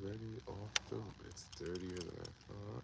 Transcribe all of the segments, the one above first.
already off the. It's dirtier than I thought.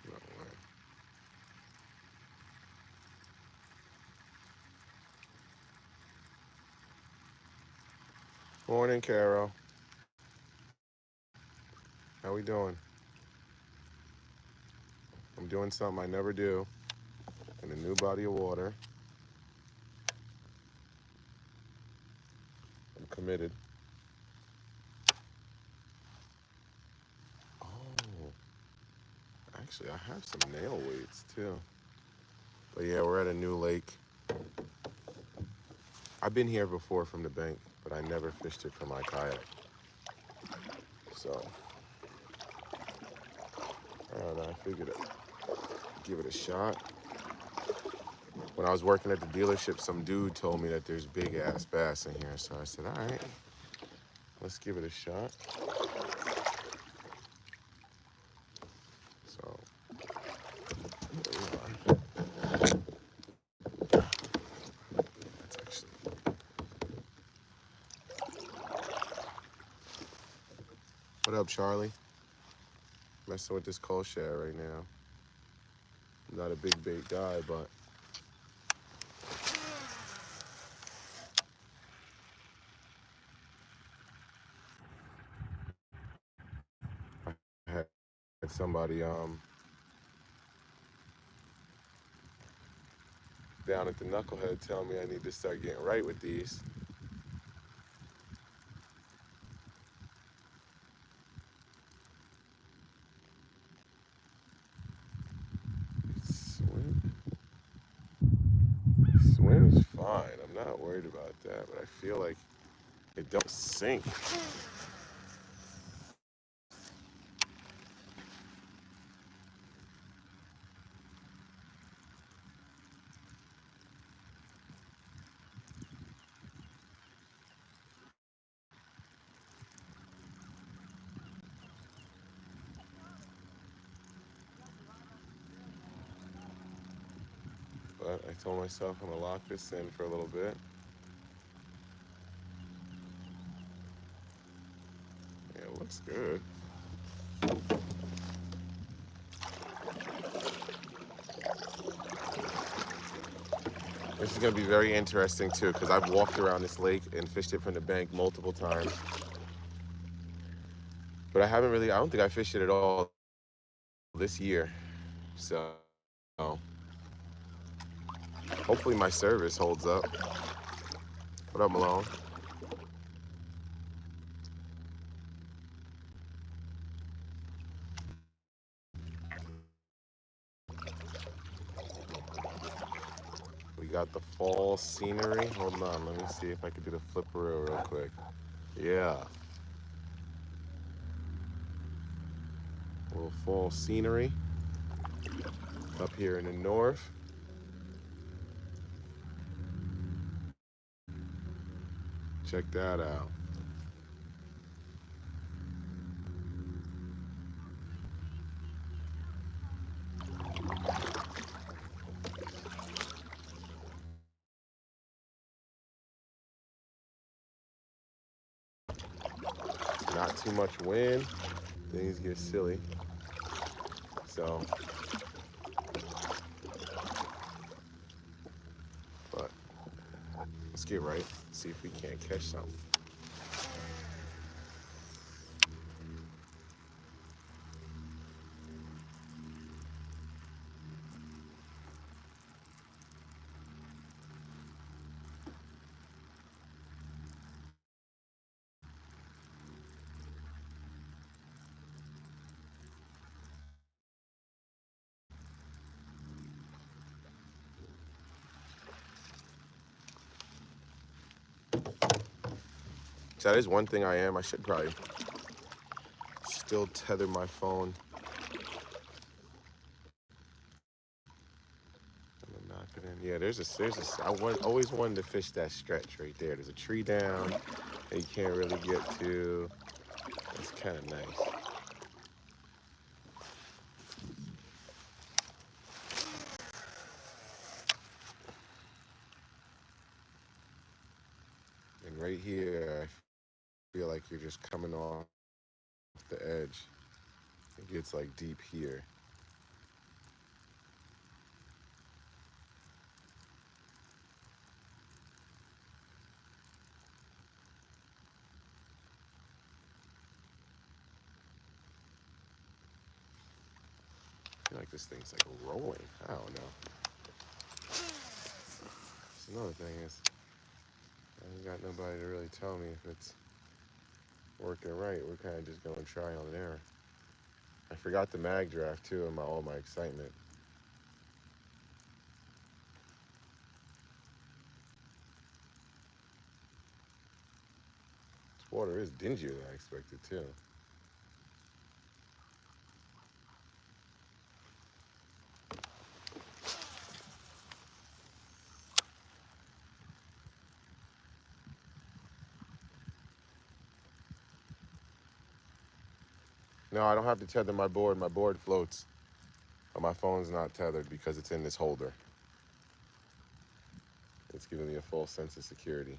No way. Morning, Carol. How we doing? I'm doing something I never do in a new body of water. I'm committed. Oh, actually, I have some nail weights too. But yeah, we're at a new lake. I've been here before from the bank, but I never fished it from my kayak. So, I don't know, I figured I'd give it a shot. When I was working at the dealership, some dude told me that there's big ass bass in here. So I said, all right, let's give it a shot. So, there we are. That's actually, what up, Charlie? Messing with this cold share right now. I'm not a big bait guy, but I had somebody down at the Knucklehead tell me I need to start getting right with these. Swim, swim's fine. I'm not worried about that, but I feel like it don't sink. But I told myself I'm gonna lock this in for a little bit. Yeah, it looks good. This is gonna be very interesting too, because I've walked around this lake and fished it from the bank multiple times. But I don't think I fished it at all this year. So hopefully my service holds up. What up, Malone? We got the fall scenery. Hold on, let me see if I can do the flipperoo real quick. Yeah. A little fall scenery up here in the north. Check that out. Not too much wind. Things get silly. So, but let's get right. See if we can't catch something. So that is one thing I am. I should probably still tether my phone. I'm gonna knock it in. Yeah, always wanted to fish that stretch right there. There's a tree down that you can't really get to. It's kind of nice. And right here, I feel like you're just coming off the edge. It gets like deep here. I feel like this thing's like rolling. I don't know. That's another thing is I ain't got nobody to really tell me if it's working right. We're kind of just going trial and error. I forgot the mag draft too in all my excitement. This water is dingier than I expected too. No, I don't have to tether my board. My board floats, but my phone's not tethered because it's in this holder. It's giving me a full sense of security.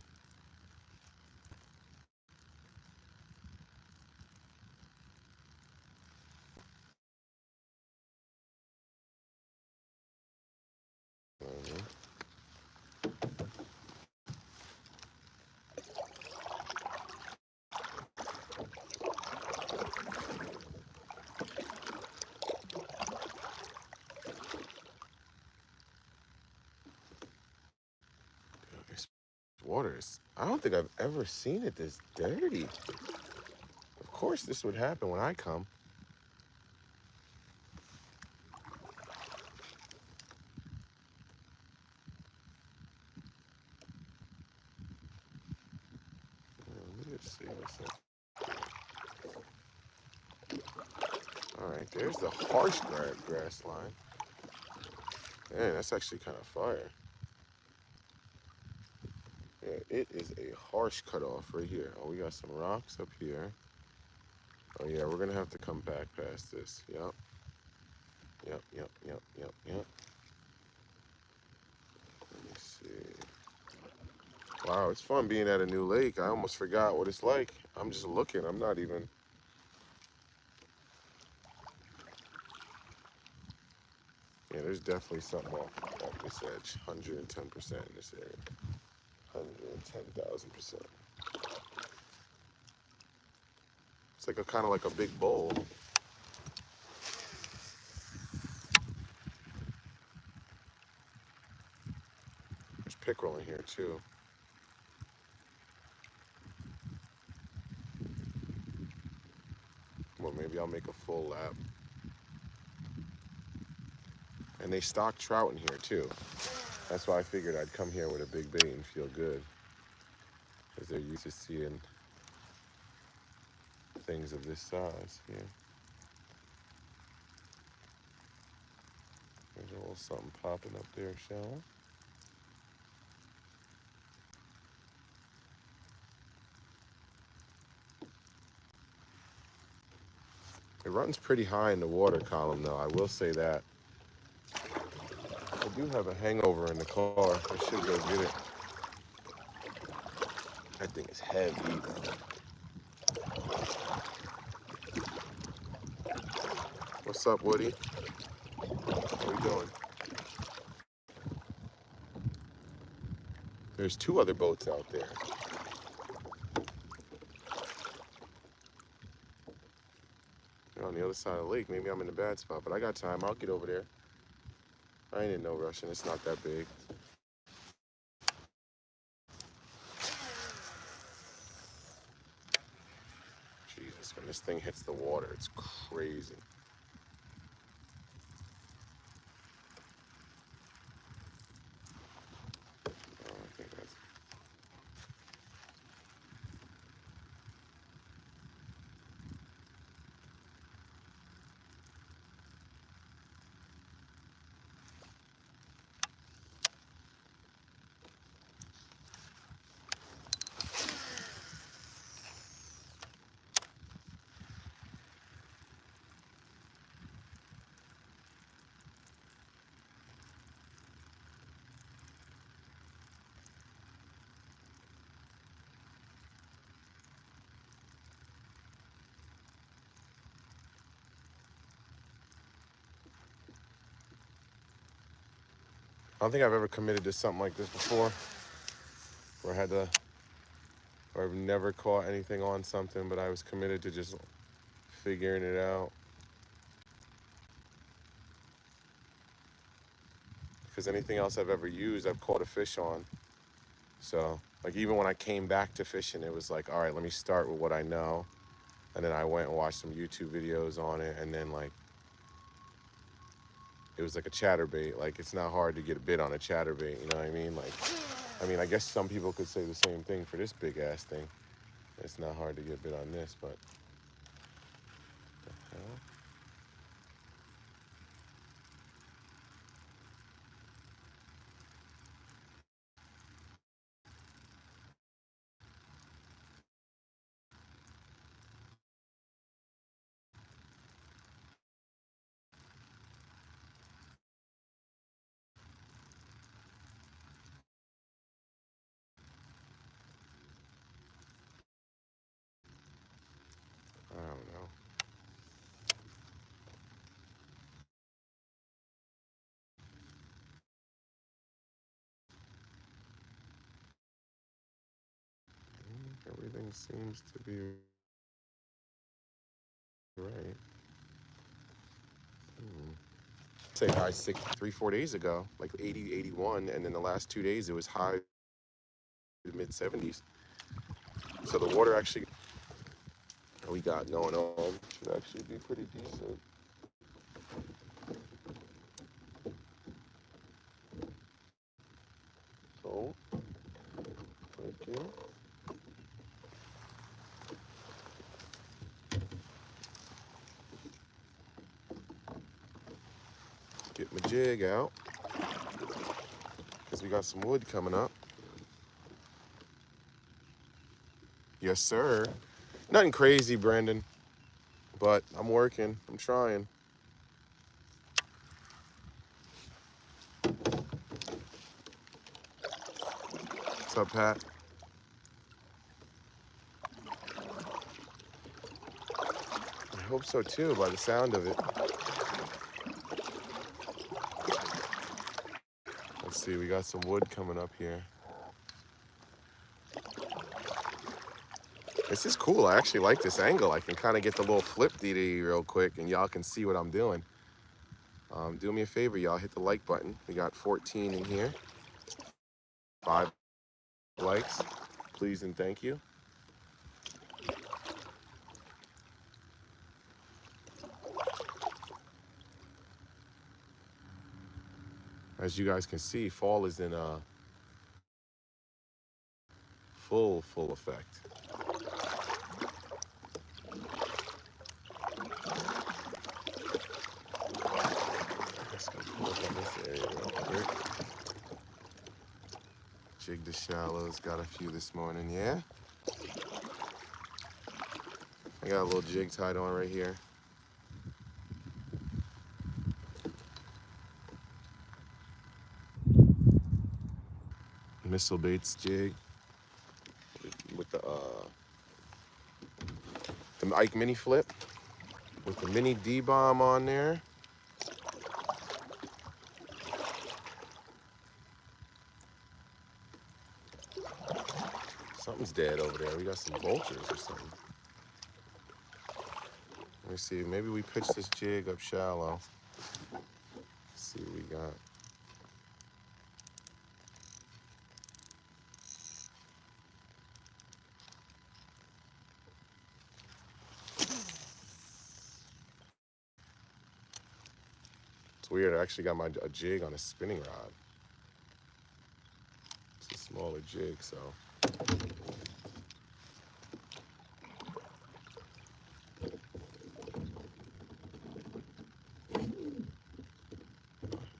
Mhm. This water is, I don't think I've ever seen it this dirty. Of course this would happen when I come. Let me just see what's up. All right, there's the harsh grass line. Man, that's actually kind of fire. Yeah, it is a harsh cutoff right here. Oh, we got some rocks up here. Oh yeah, we're gonna have to come back past this. Yep. Yep. Let me see. Wow, it's fun being at a new lake. I almost forgot what it's like. I'm just looking. I'm not even. Yeah, there's definitely something off this edge. 110% in this area. 110,000%. It's like a kind of like a big bowl. There's pickerel in here too. Well, maybe I'll make a full lap. And they stock trout in here too. That's why I figured I'd come here with a big bait and feel good. Because they're used to seeing things of this size here. There's a little something popping up there, shallow. It runs pretty high in the water column though, I will say that. I do have a hangover in the car. I should go get it. That thing is heavy. What's up, Woody? How we doing? There's two other boats out there. They're on the other side of the lake. Maybe I'm in a bad spot, but I got time. I'll get over there. I ain't in no rush, and it's not that big. Jesus, when this thing hits the water, it's crazy. Oh, I think that's... I don't think I've ever committed to something like this before, where I had to, or I've never caught anything on something, but I was committed to just figuring it out. Because anything else I've ever used, I've caught a fish on. So, like, even when I came back to fishing, it was like, all right, let me start with what I know. And then I went and watched some YouTube videos on it, and then, like, it was like a chatterbait. Like, it's not hard to get a bit on a chatterbait, you know what I mean? Like, I mean, I guess some people could say the same thing for this big ass thing. It's not hard to get a bit on this, but the hell? I don't know. Everything seems to be right. Say high 3, 4 days ago, like 80, 81, and then the last 2 days it was high mid 70s. So the water actually we got going on should actually be pretty decent. So, thank you. Get my jig out because we got some wood coming up. Yes, sir. Nothing crazy, Brandon, but I'm working. I'm trying. What's up, Pat? I hope so too, by the sound of it. Let's see, we got some wood coming up here. This is cool. I actually like this angle. I can kind of get the little flip DD real quick and y'all can see what I'm doing. Do me a favor, y'all, hit the like button. We got 14 in here. 5 likes, please and thank you. As you guys can see, fall is in full effect. Let's go pull up on this area real quick. Jig the shallows, got a few this morning, yeah? I got a little jig tied on right here. Missile baits jig with the Ike mini flip with the mini D-bomb on there. Something's dead over there. We got some vultures or something. Let me see, maybe we pitch this jig up shallow. Let's see what we got. It's weird, I actually got a jig on a spinning rod. It's a smaller jig, so.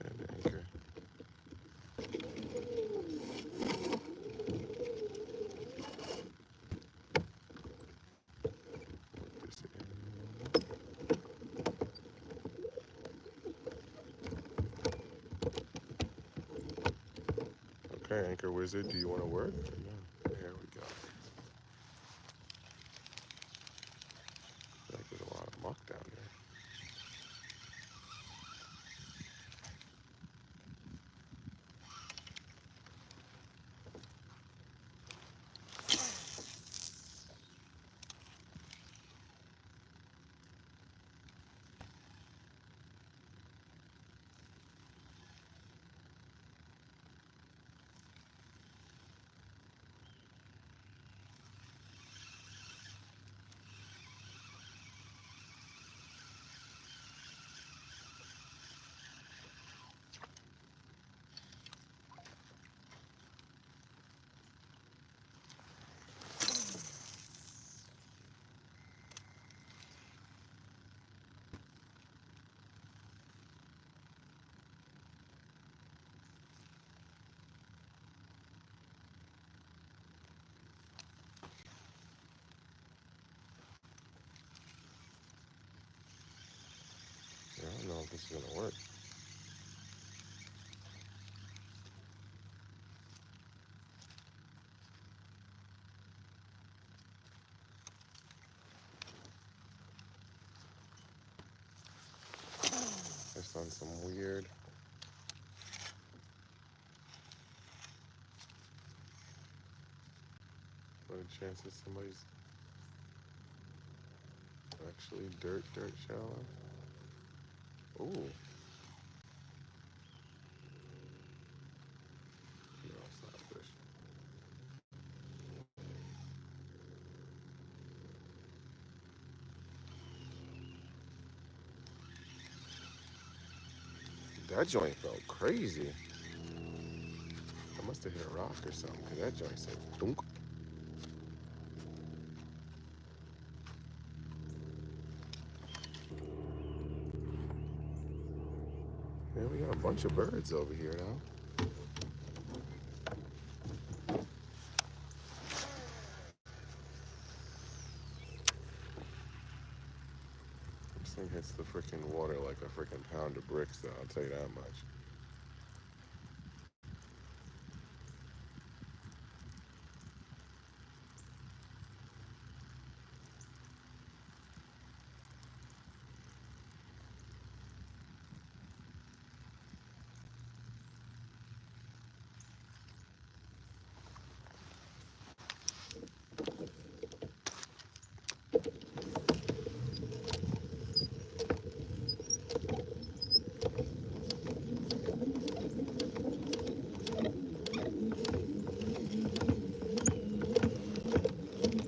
And anchor. Okay, Anchor Wizard, do you want to work? No. There we go. I feel like there's a lot of muck down there. on some weird. What a chance that somebody's actually dirt shallow. Ooh. No, it's not a fish. That joint felt crazy. I must have hit a rock or something, because that joint said dunk. Yeah, we got a bunch of birds over here now. This thing hits the freaking water like a freaking pound of bricks, though, I'll tell you that much.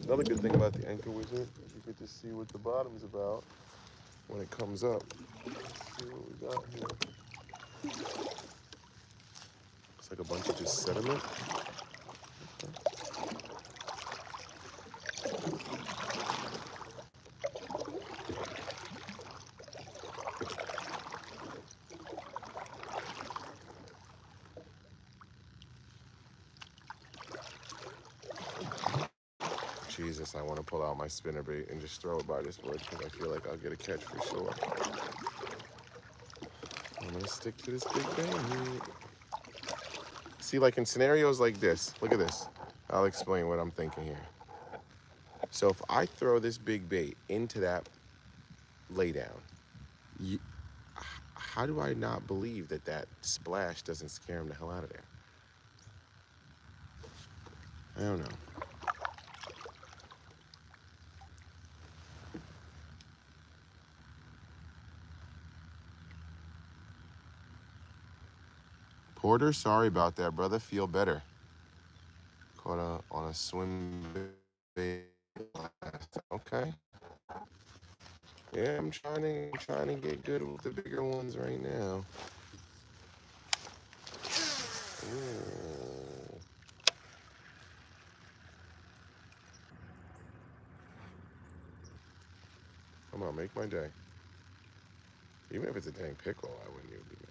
Another good thing about the Anchor Wizard is you get to see what the bottom's about when it comes up. Let's see what we got here. Looks like a bunch of just sediment. Okay. Jesus, I want to pull out my spinnerbait and just throw it by this wood because I feel like I'll get a catch for sure. I'm going to stick to this big bait. See, like in scenarios like this, look at this. I'll explain what I'm thinking here. So if I throw this big bait into that laydown, how do I not believe that that splash doesn't scare him the hell out of there? I don't know. Porter, sorry about that, brother. Feel better. Caught on a swim bait. Okay. Yeah, I'm trying to get good with the bigger ones right now. Ooh. Come on, make my day. Even if it's a dang pickle, I wouldn't even be mad.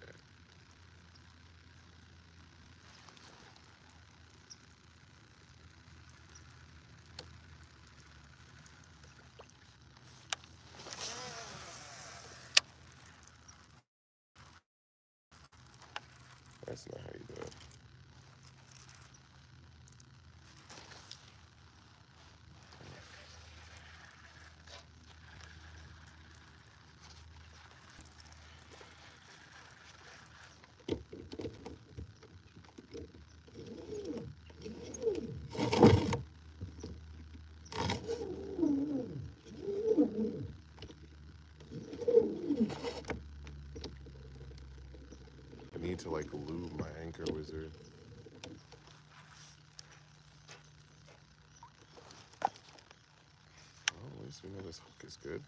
That's not how you do it. I need to like lube my Anchor Wizard. Well, at least we know this hook is good.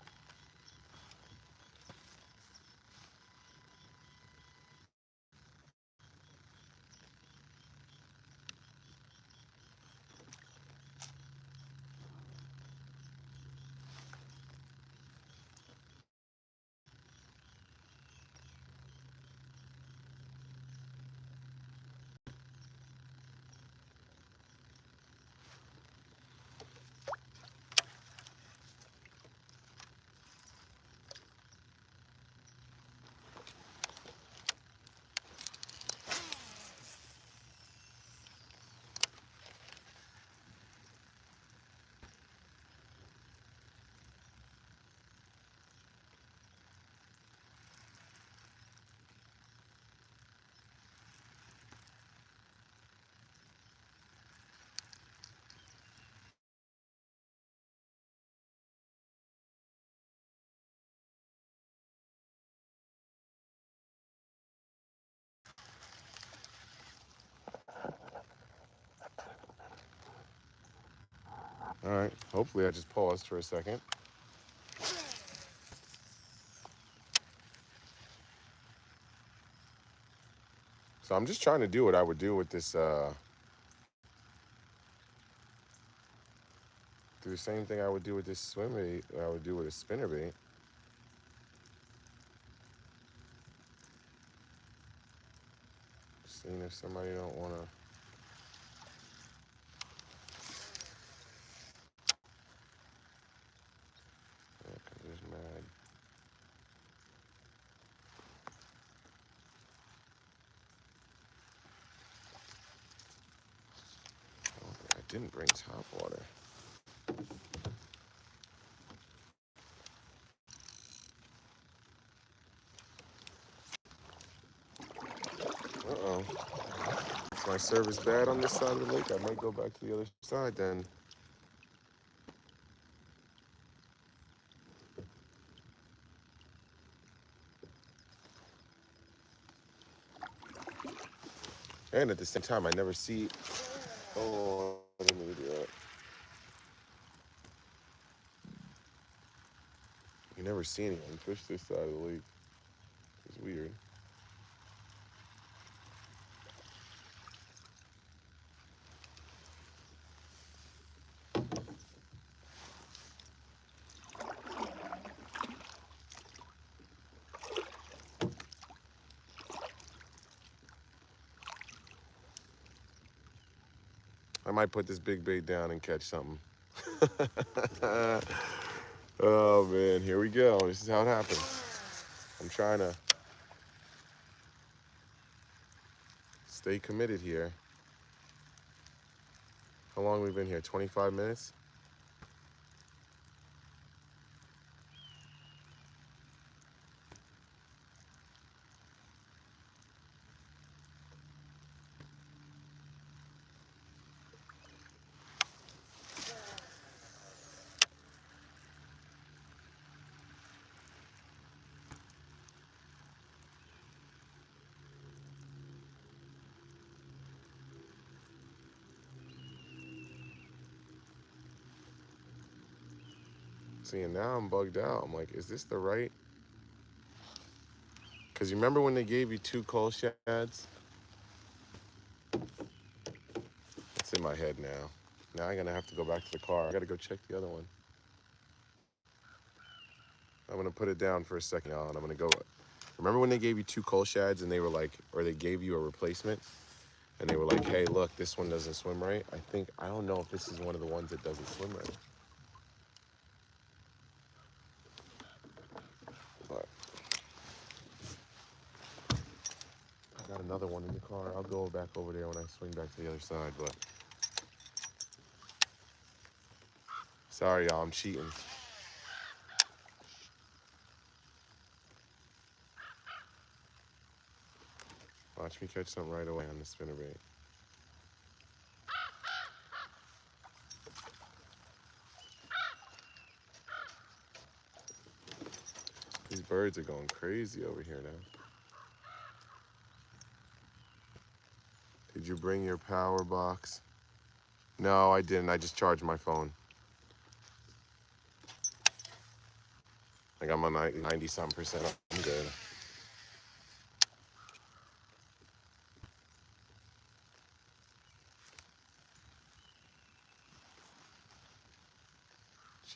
All right, hopefully I just paused for a second. So I'm just trying to do what I would do with this, do the same thing I would do with this swim bait, I would do with a spinner bait. Seeing if somebody don't want to. Yeah, 'cause there's mad. I didn't bring top water. Uh-oh. Is my service bad on this side of the lake? I might go back to the other side then. And at the same time, I never see. Oh, I didn't mean to do that. You never see anyone fish this side of the lake. It's weird. I might put this big bait down and catch something. Oh man, here we go. This is how it happens. I'm trying to stay committed here. How long have we been here? 25 minutes? See, and now I'm bugged out. I'm like, is this the right? Because you remember when they gave you 2 coal shads? It's in my head now. Now I'm gonna have to go back to the car. I gotta go check the other one. I'm gonna put it down for a second, y'all, and I'm gonna go. Remember when they gave you 2 coal shads and they were like, or they gave you a replacement? And they were like, hey, look, this one doesn't swim right. I don't know if this is one of the ones that doesn't swim right. But I got another one in the car. I'll go back over there when I swing back to the other side, but sorry, y'all, I'm cheating. Watch me catch something right away on the spinnerbait. These birds are going crazy over here now. Did you bring your power box? No, I didn't. I just charged my phone. Like I'm on 90-something%. I'm good.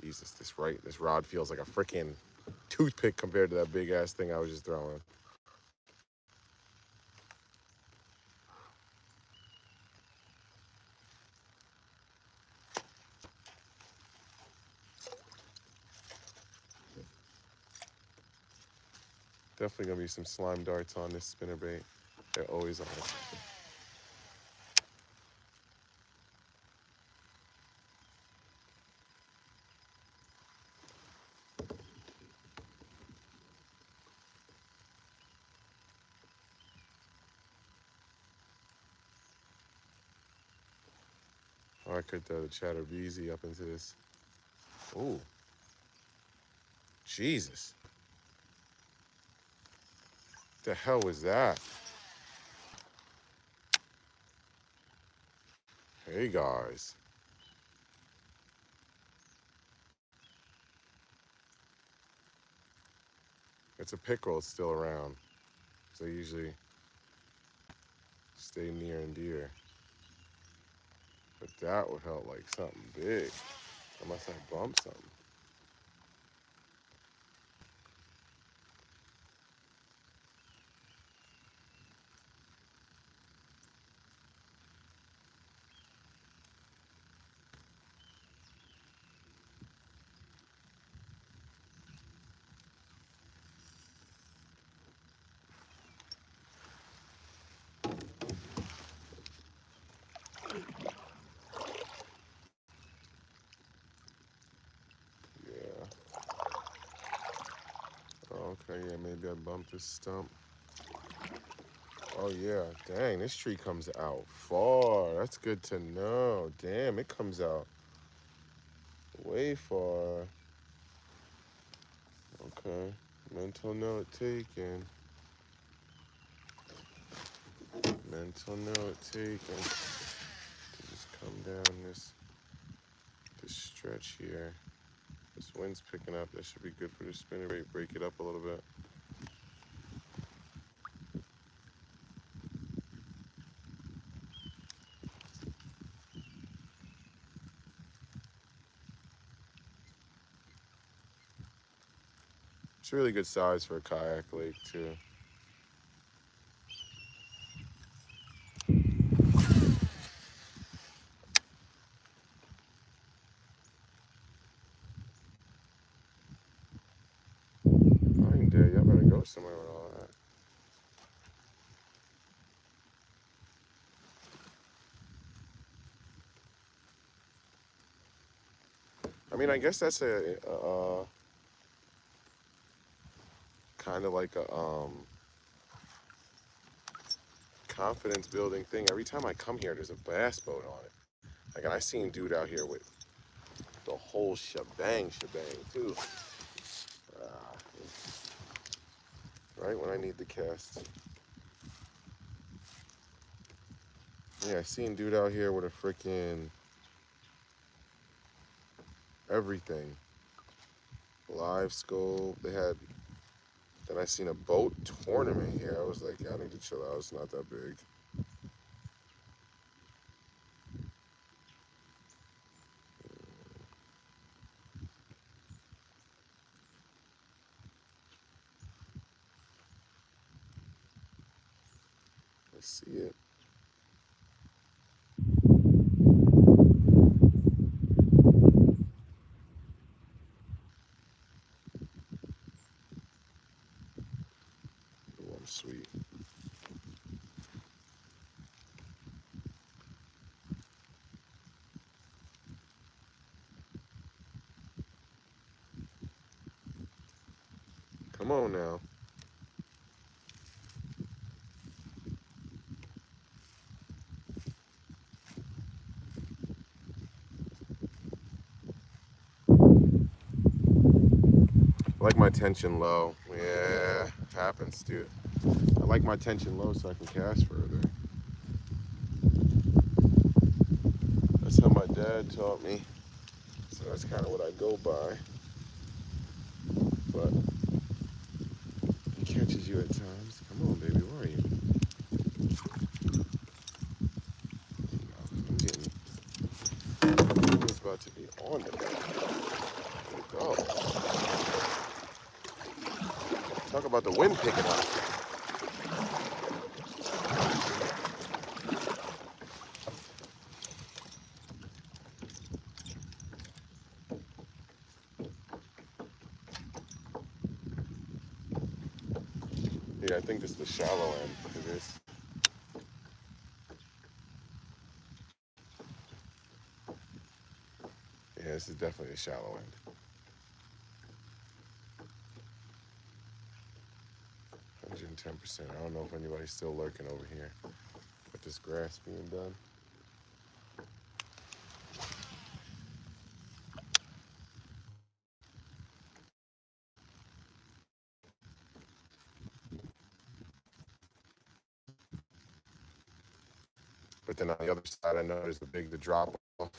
Jesus, this rod feels like a freaking toothpick compared to that big ass thing I was just throwing. Definitely gonna be some slime darts on this spinnerbait. They're always on it. Or I could throw the chatterbezi up into this. Ooh, Jesus. What the hell was that? Hey guys. It's a pickerel that's still around. So they usually stay near and dear. But that would help like something big. Unless I bump something. Yeah. Oh, okay, yeah, maybe I bumped this stump. Oh yeah, dang, this tree comes out far. That's good to know. Damn, it comes out way far. Okay, mental note taken. Mental note taken. Just come down this stretch here. This wind's picking up. That should be good for the spinner rate. Break it up a little bit. It's a really good size for a kayak lake too. I ain't dead. Y'all better go somewhere with all that. I mean, I guess that's a kind of like a confidence building thing. Every time I come here, there's a bass boat on it. Like, and I seen dude out here with the whole shebang too. Ah, right when I need the cast. Yeah, I seen dude out here with a freaking everything. Live scope. They had. Then I seen a boat tournament here. I was like, I need to chill out. It's not that big. I see it. Oh, I'm sweet. Come on now. I like my tension low. Yeah, happens, dude. I like my tension low so I can cast further. That's how my dad taught me. So that's kind of what I go by. But he catches you at times. Come on, baby, where are you? I'm getting. It's about to be on the bed. Go. Talk about the wind picking up. Yeah, I think this is the shallow end for this. Yeah, this is definitely the shallow end. 110%. I don't know if anybody's still lurking over here. With this grass being done. But then on the other side, I know there's the drop off.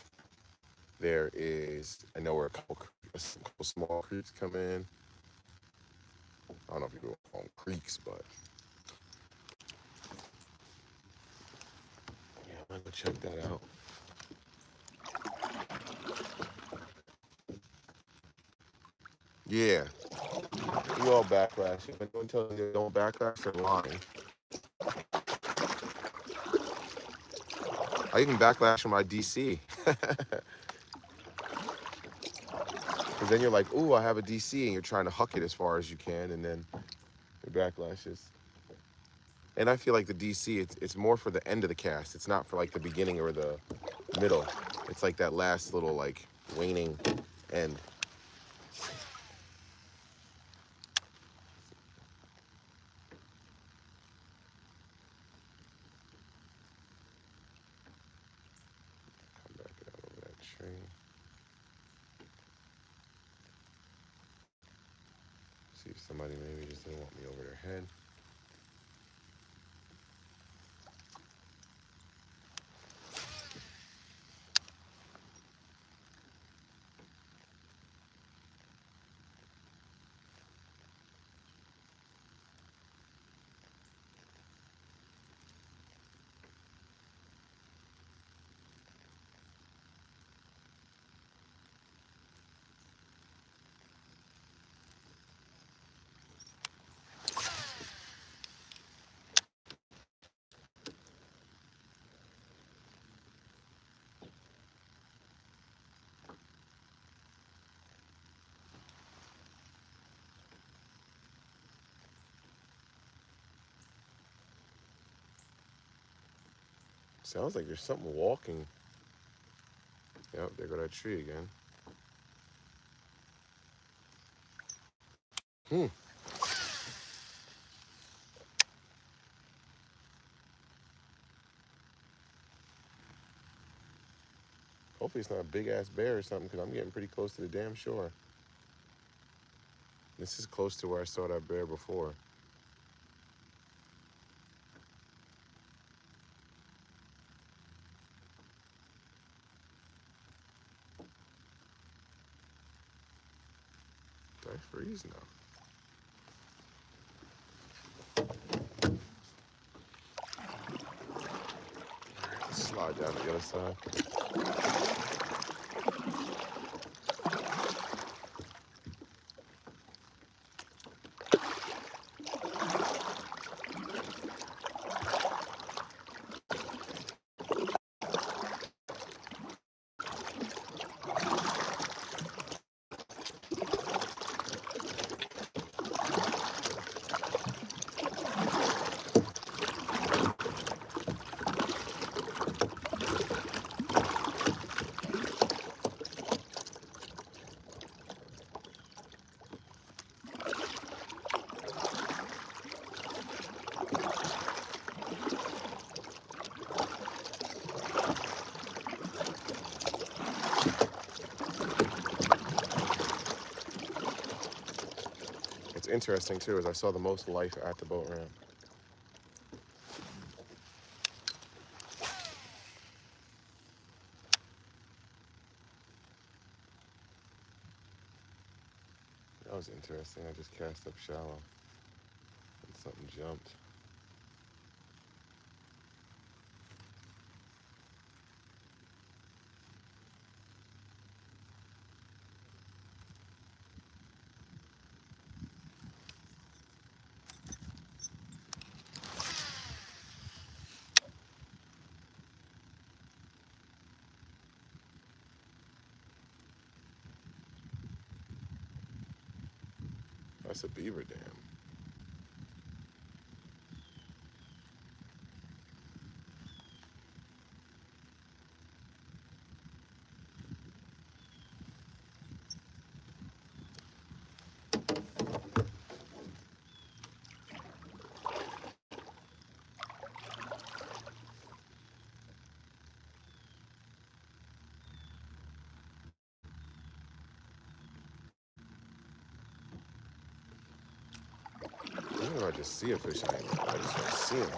There is, I know where a couple small creeks come in. I don't know if you go on creeks, but yeah, I'm gonna go check that out. Yeah, you all backlash. If anyone tells you don't backlash, they're lying. I even backlash on my DC. Because then you're like, ooh, I have a DC, and you're trying to huck it as far as you can, and then it backlashes. And I feel like the DC, it's more for the end of the cast. It's not for like the beginning or the middle. It's like that last little like waning end. Come back out over that tree. See if somebody maybe just didn't want me over their head. Sounds like there's something walking. Yep, there go that tree again. Hmm. Hopefully it's not a big ass bear or something, because I'm getting pretty close to the damn shore. This is close to where I saw that bear before. Did I freeze now? Let's slide down to the other side. What's interesting too is I saw the most life at the boat ramp. That was interesting. I just cast up shallow and something jumped. That's a beaver dam. Even if I just see a fish, I just want to see him.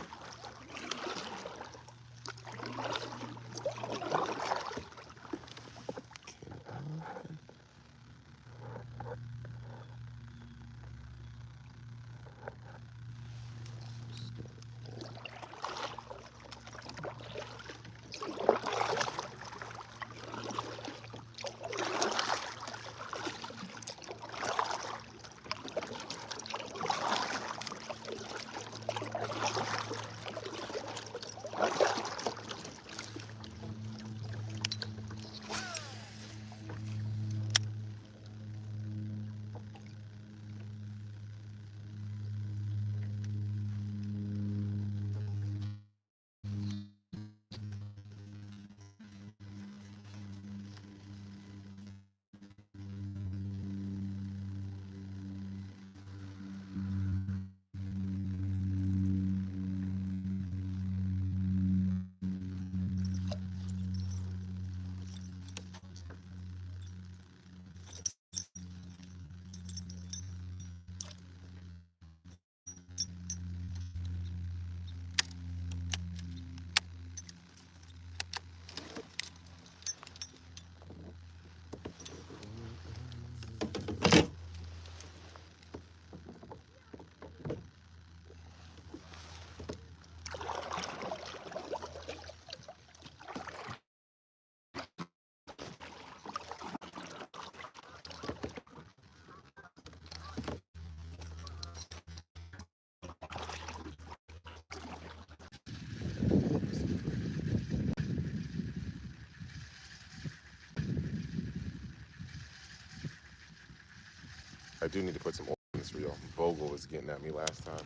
I do need to put some oil in this reel. Vogel was getting at me last time.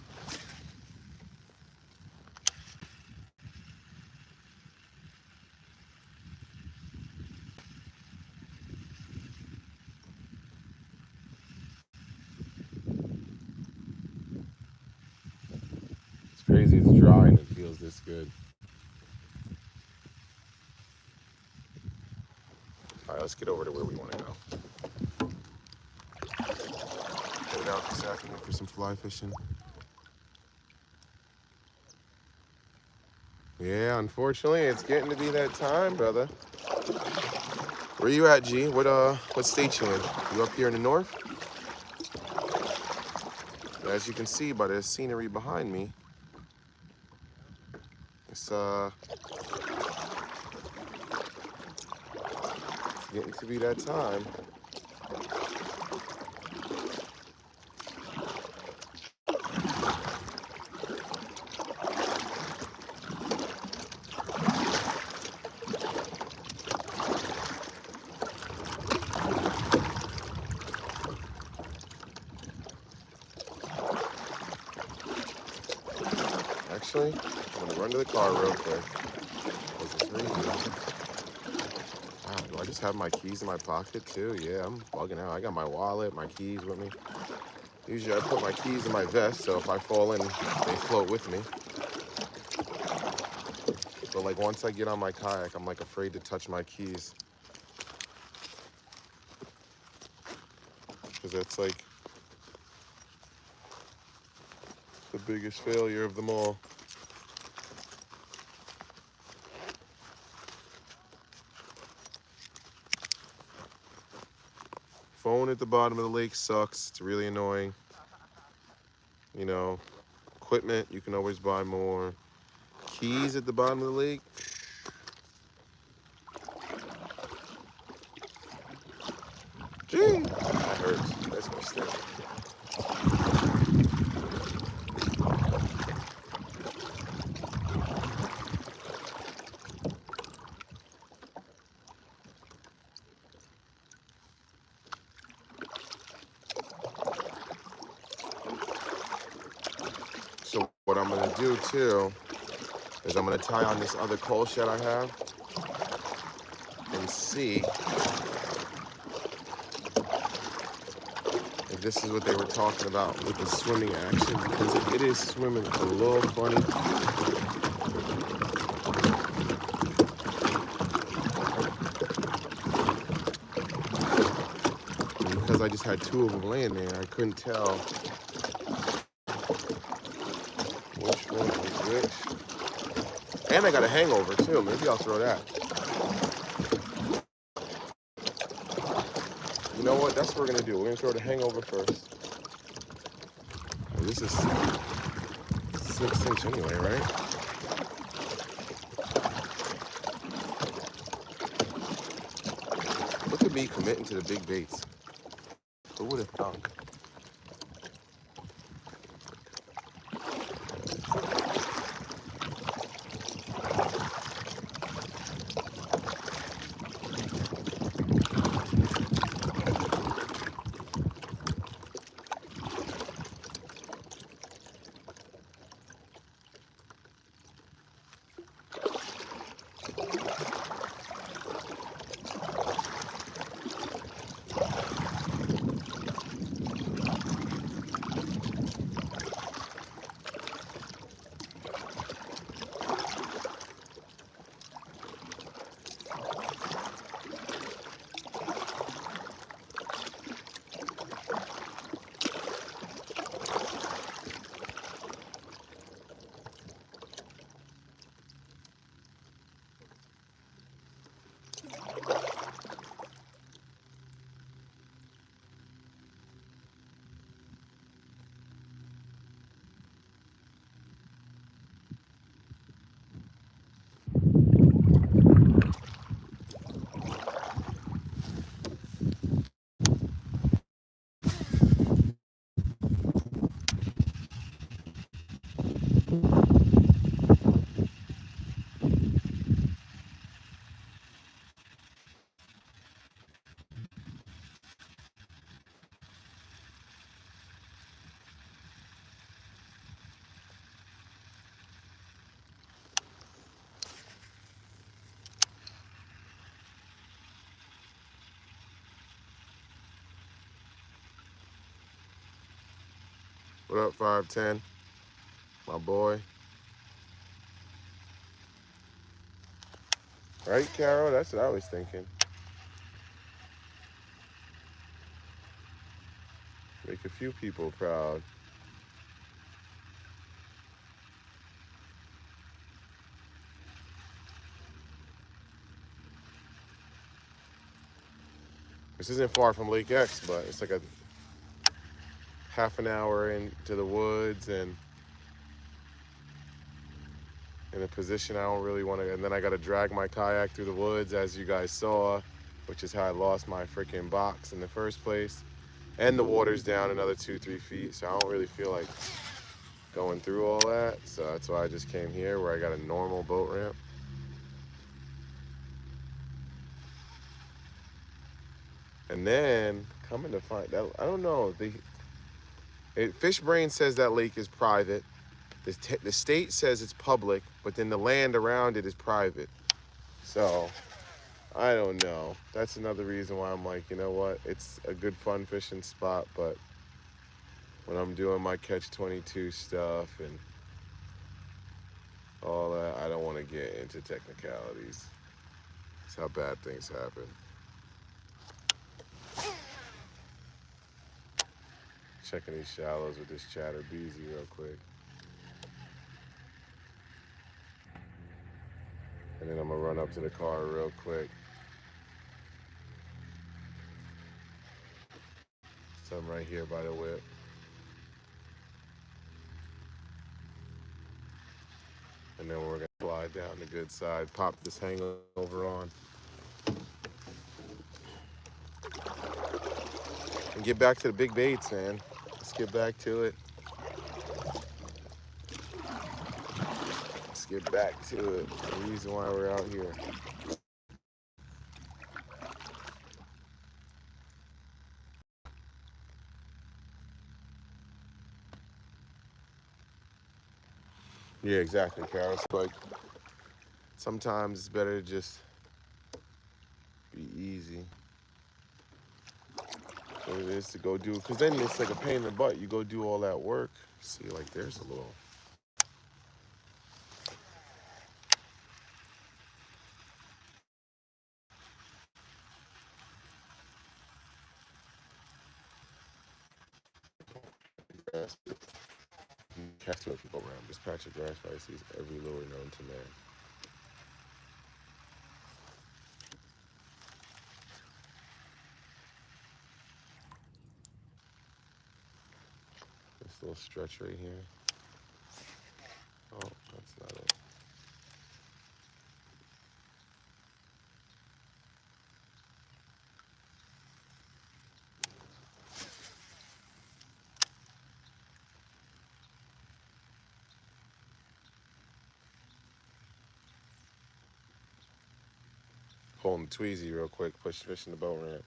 It's crazy it's dry and it feels this good. All right, let's get over to where we want to go. Head out this afternoon for some fly fishing. Yeah, unfortunately, it's getting to be that time, brother. Where you at, G? What state you in? You up here in the north? As you can see by the scenery behind me, it's getting to be that time. Actually, I'm gonna run to the car real quick. Because it's raining. Wow, do I just have my keys in my pocket too? Yeah, I'm bugging out. I got my wallet, my keys with me. Usually I put my keys in my vest, so if I fall in, they float with me. But like once I get on my kayak, I'm like afraid to touch my keys. Because that's like the biggest failure of them all. Phone at the bottom of the lake sucks. It's really annoying. You know, equipment, you can always buy more. Keys at the bottom of the lake. Gee, that hurts. That's my stick. So what I'm gonna do too is I'm gonna tie on this other coal shed I have and see if this is what they were talking about with the swimming action, because it is swimming a little funny. And because I just had two of them laying there, I couldn't tell which one was which. And I got a hangover too. Maybe I'll throw that. You know what? That's what we're gonna do. We're gonna throw the hangover first. Well, this is 6" anyway, right? Look at me committing to the big baits. Who would have thunk? What up, 510? My boy. Right, Carol? That's what I was thinking. Make a few people proud. This isn't far from Lake X, but it's like a half an hour into the woods and in a position I don't really want to. And then I got to drag my kayak through the woods, as you guys saw, which is how I lost my freaking box in the first place. And the water's down another 2-3 feet, so I don't really feel like going through all that. So that's why I just came here where I got a normal boat ramp. And then coming to find that, I don't know. Fishbrain says that lake is private. The state says it's public, but then the land around it is private. So I don't know. That's another reason why I'm like, you know what? It's a good fun fishing spot, but when I'm doing my catch-22 stuff and all that, I don't want to get into technicalities. It's how bad things happen. Checking these shallows with this chatterbeezy real quick. And then I'm gonna run up to the car real quick. So I'm right here by the whip. And then we're gonna slide down the good side, pop this hangover on. And get back to the big baits, man. Let's get back to it. Let's get back to it. The reason why we're out here. Yeah, exactly, Carol. It's like sometimes it's better to just be easy than it is to go do, because then it's like a pain in the butt. You go do all that work. See, like there's a little. Cast to people around. This patch of grass probably sees every lure known to man. This little stretch right here. Oh, that's not it. Pulling the tweezy real quick, push fish in the boat ramp.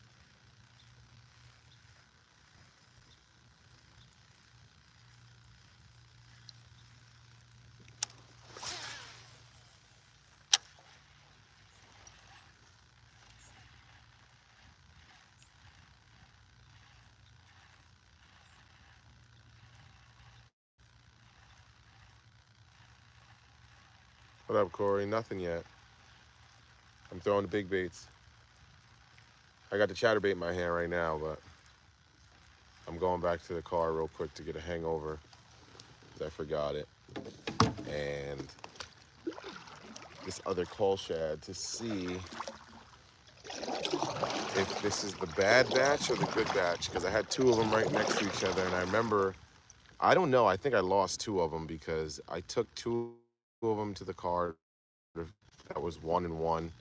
What up, Corey? Nothing yet. I'm throwing the big baits. I got the chatterbait in my hand right now, but I'm going back to the car real quick to get a hangover because I forgot it. And this other call shad to see if this is the bad batch or the good batch, because I had two of them right next to each other, and I remember, I don't know, I think I lost two of them because I took two of them to the car. That was 1 and 1,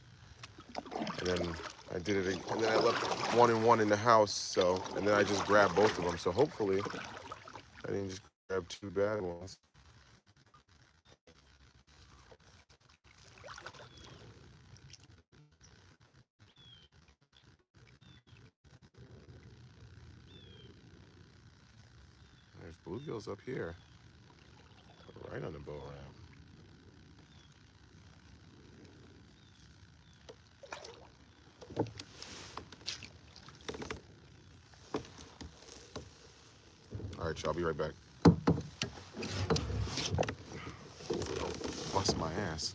and then I did it, and then I left 1 and 1 in the house. So, and then I just grabbed both of them. So hopefully, I didn't just grab two bad ones. There's bluegills up here, right on the boat ramp. All right, y'all, be right back. ass.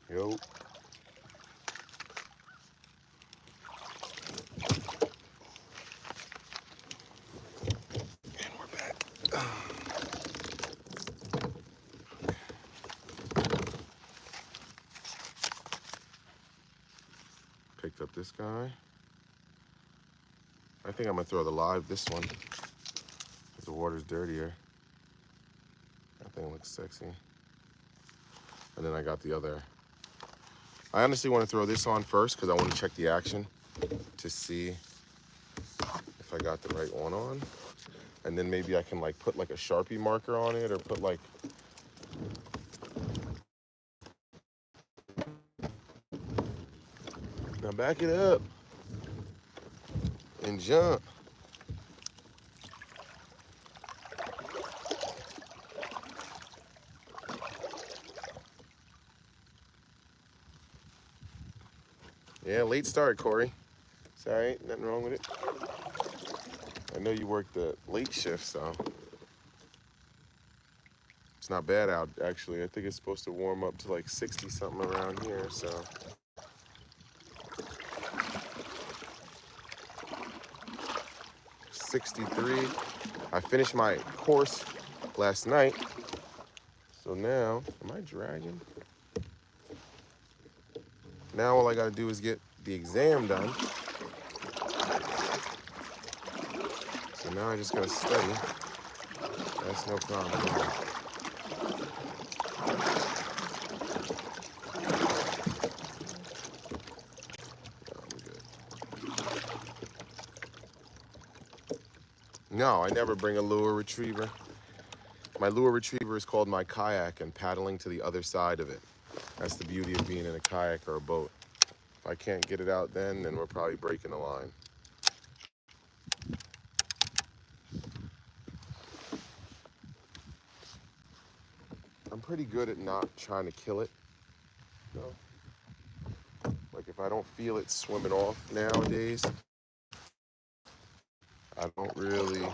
Yo. And we're back. Picked up this guy. I think I'm gonna throw the live this one. The water's dirtier. That thing looks sexy. And then I got the other. I honestly want to throw this on first because I want to check the action to see if I got the right one on. And then maybe I can like put like a Sharpie marker on it or put like, now back it up and jump. Yeah, late start, Corey. It's all right, nothing wrong with it. I know you work the late shift, so it's not bad out, actually. I think it's supposed to warm up to like 60 something around here, so. 63. I finished my course last night, so now, am I dragging? Now all I gotta do is get the exam done. So now I just gotta study. That's no problem. No, I never bring a lure retriever. My lure retriever is called my kayak and paddling to the other side of it. That's the beauty of being in a kayak or a boat. If I can't get it out then we're probably breaking the line. I'm pretty good at not trying to kill it. Like if I don't feel it swimming off nowadays, I don't really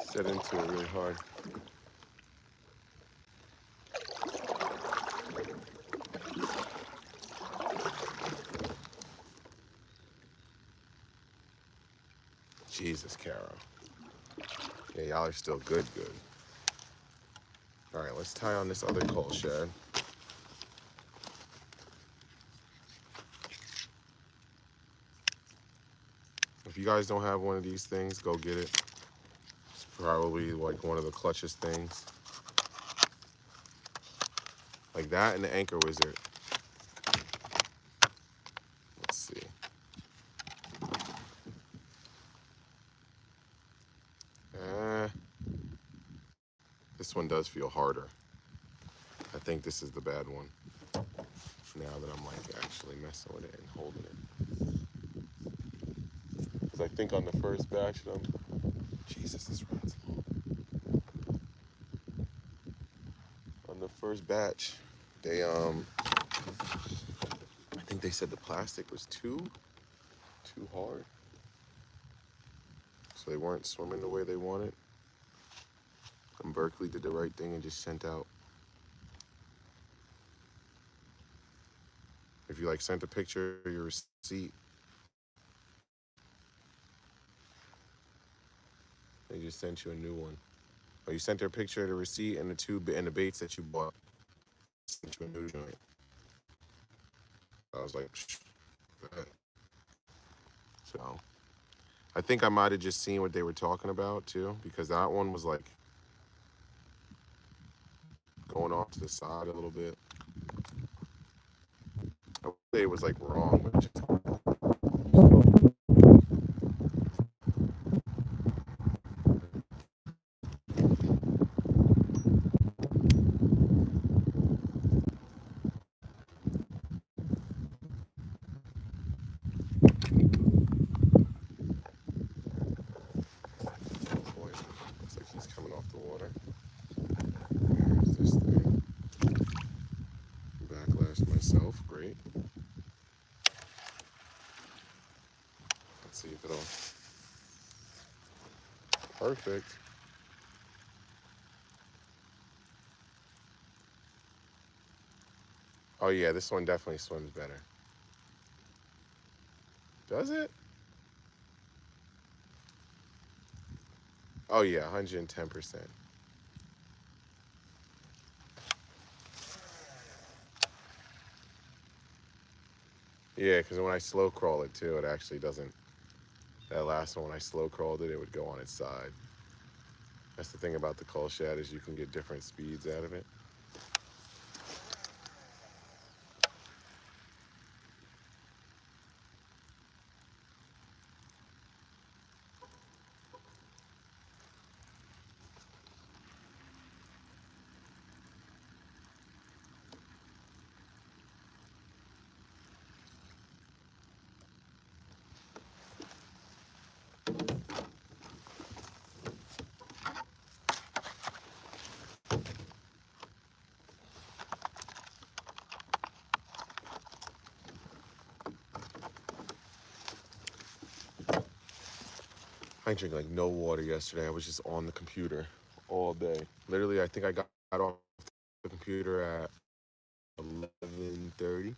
set into it really hard. Jesus, Caro. Yeah, y'all are still good. All right, let's tie on this other coal shed. If you guys don't have one of these things, go get it. It's probably like one of the clutchest things. Like that and the Anchor Wizard. Let's see. This one does feel harder. I think this is the bad one. Now that I'm like actually messing with it and holding it. Because I think on the first batch, Jesus, this rod's long. On the first batch, they I think they said the plastic was too hard. So they weren't swimming the way they wanted. And Berkeley did the right thing and just sent out. If you like sent a picture of your receipt, they just sent you a new one. Or you sent her a picture of the receipt and the baits that you bought. Sent you a new joint. I was like, psh, that. So I think I might have just seen what they were talking about too, because that one was like going off to the side a little bit. I would say it was like wrong, but just boy, looks like he's coming off the water. There's this thing. Backlash myself, great. Let's see if it'll. Perfect. Oh yeah, this one definitely swims better. Does it? Oh yeah, 110%. Yeah, because when I slow crawl it too, it actually doesn't. That last one, when I slow crawled it, it would go on its side. That's the thing about the cull shad is you can get different speeds out of it. I drank like no water yesterday. I was just on the computer all day. Literally, I think I got off the computer at 11:30.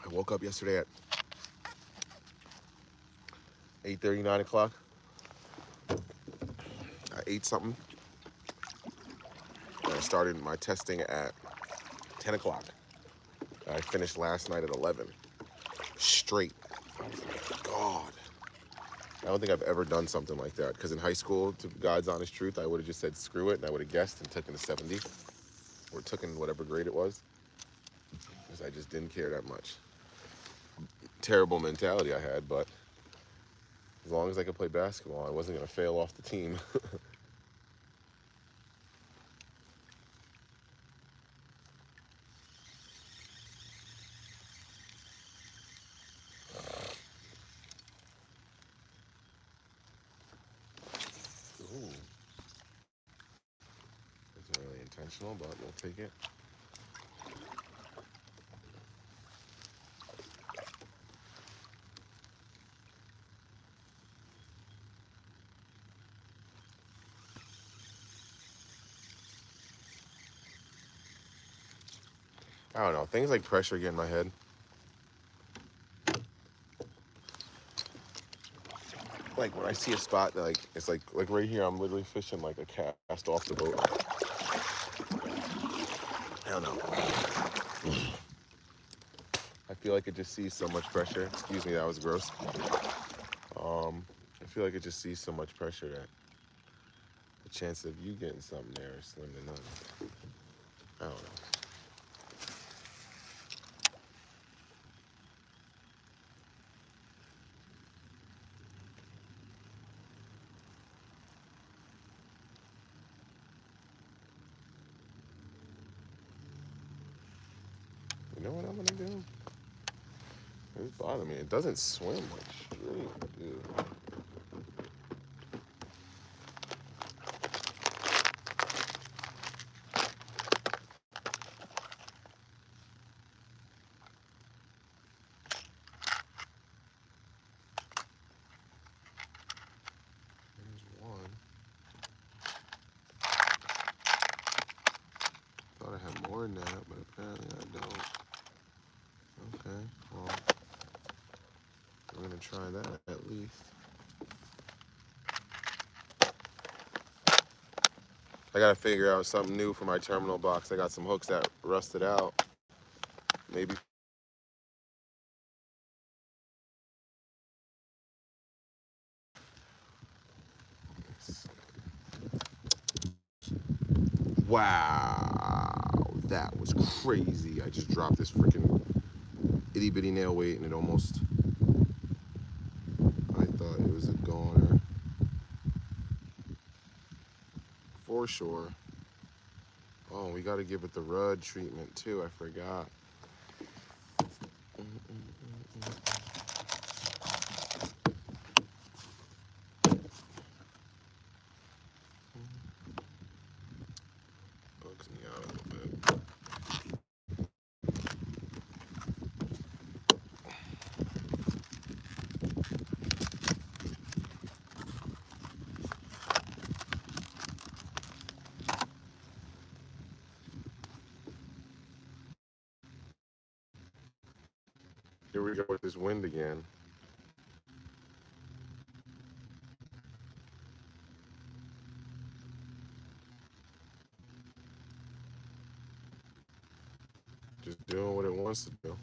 I woke up yesterday at 8:30, 9 o'clock. I ate something. And I started my testing at 10 o'clock. I finished last night at 11. Straight. I was like, God. I don't think I've ever done something like that. Because in high school, to God's honest truth, I would have just said screw it and I would have guessed and taken a 70. Or taken whatever grade it was. Because I just didn't care that much. Terrible mentality I had, but as long as I could play basketball, I wasn't going to fail off the team. Ooh. Isn't really intentional, but we'll take it. I don't know. Things like pressure get in my head. Like when I see a spot that it's like right here, I'm literally fishing like a cast off the boat. I don't know. I feel like it just sees so much pressure. Excuse me, that was gross. I feel like it just sees so much pressure that the chance of you getting something there is slim to none. I don't know. You know what I'm gonna do? It's bothering me. It doesn't swim like straight, dude. There's one. Thought I had more than that, but apparently I don't. Okay, well, we're gonna try that at least. I gotta figure out something new for my terminal box. I got some hooks that rusted out. Maybe. Wow, that was crazy. I just dropped this freaking itty bitty nail weight and it almost, I thought it was a goner. For sure. Oh, we gotta give it the Rudd treatment too, I forgot. Bugs me out a little bit. Here we go with this wind again. Just doing what it wants to do.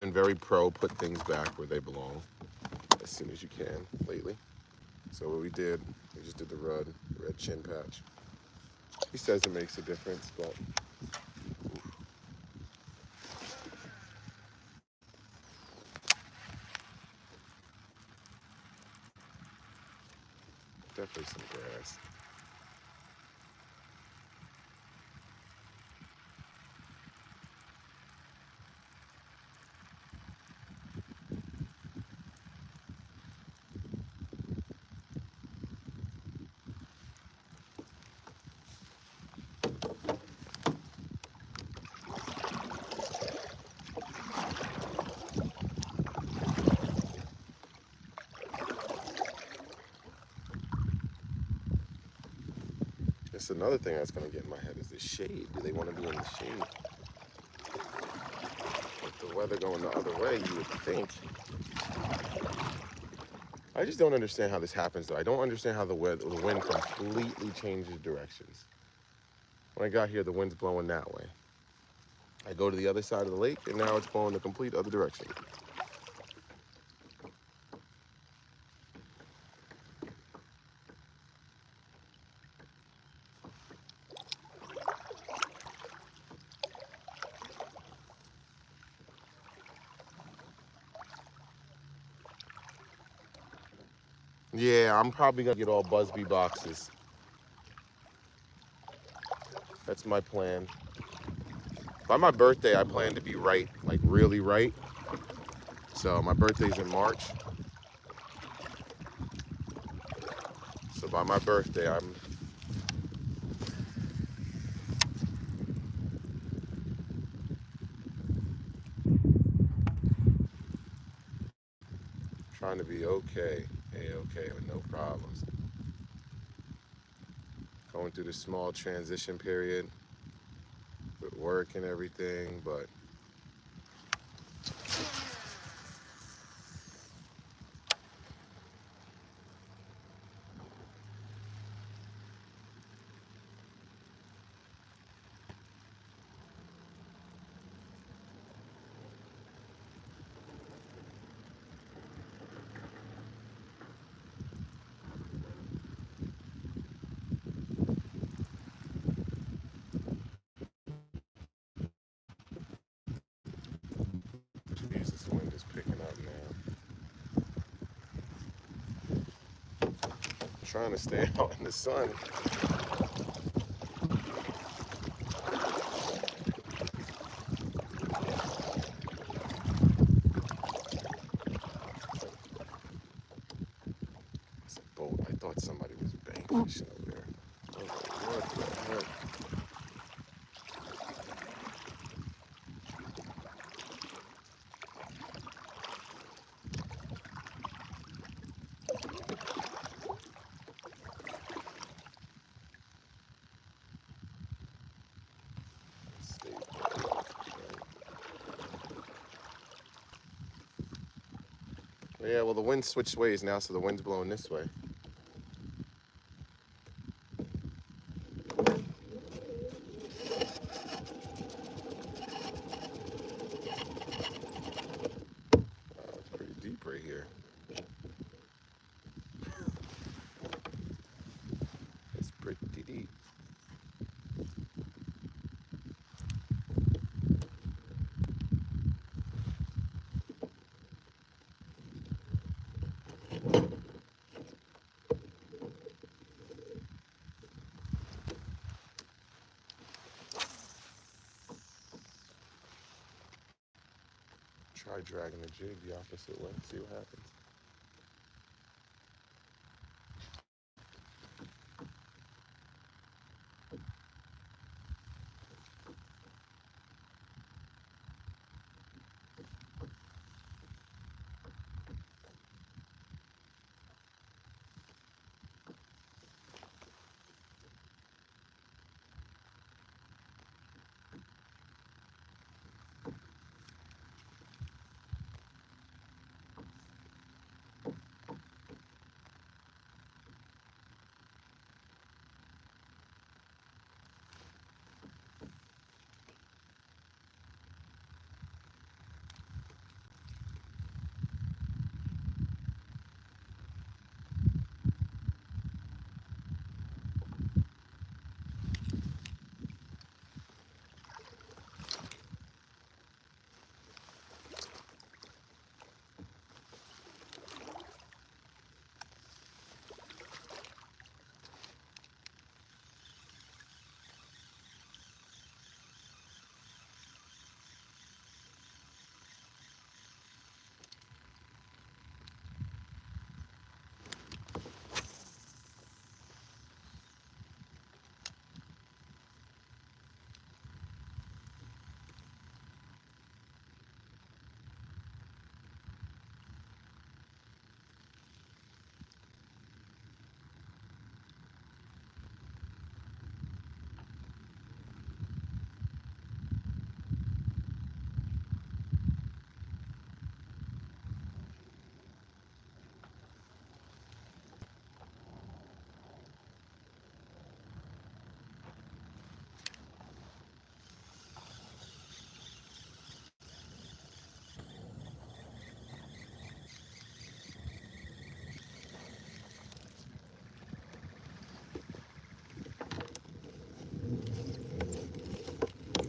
Been very pro put things back where they belong as soon as you can lately. So what we did, we just did the red chin patch. He says it makes a difference, but definitely some grass. It's another thing that's gonna get in my head is the shade. Do they want to be in the shade? With the weather going the other way, you would think. I just don't understand how this happens, though. I don't understand how the wind completely changes directions. When I got here, the wind's blowing that way. I go to the other side of the lake, and now it's blowing the complete other direction. Yeah, I'm probably gonna get all Busby boxes. That's my plan. By my birthday, I plan to be right, like really right. So my birthday's in March. So by my birthday, I'm trying to be okay, A-okay with no problems. Going through this small transition period with work and everything, but trying to stay out in the sun. It's a boat. I thought somebody was bank fishing over there. I was like, what the heck? Yeah, well, the wind switched ways now, so the wind's blowing this way. It's pretty deep right here. It's pretty deep. Try dragging the jig the opposite way, see what happens.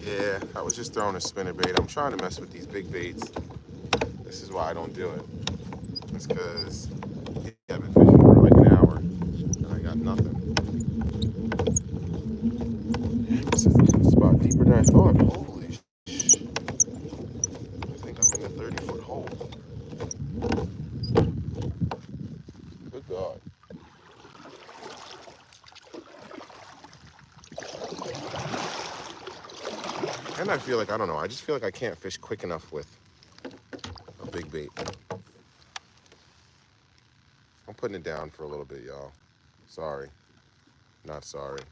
Yeah, I was just throwing a spinner bait. I'm trying to mess with these big baits. This is why I don't do it. It's because I've been fishing for like an hour and I got nothing. This is a spot deeper than I thought. Holy sh! I think I'm in a 30-foot hole. Good God. And I feel like, I don't know, I just feel like I can't fish quick enough with a big bait. I'm putting it down for a little bit, y'all. Sorry. Not sorry.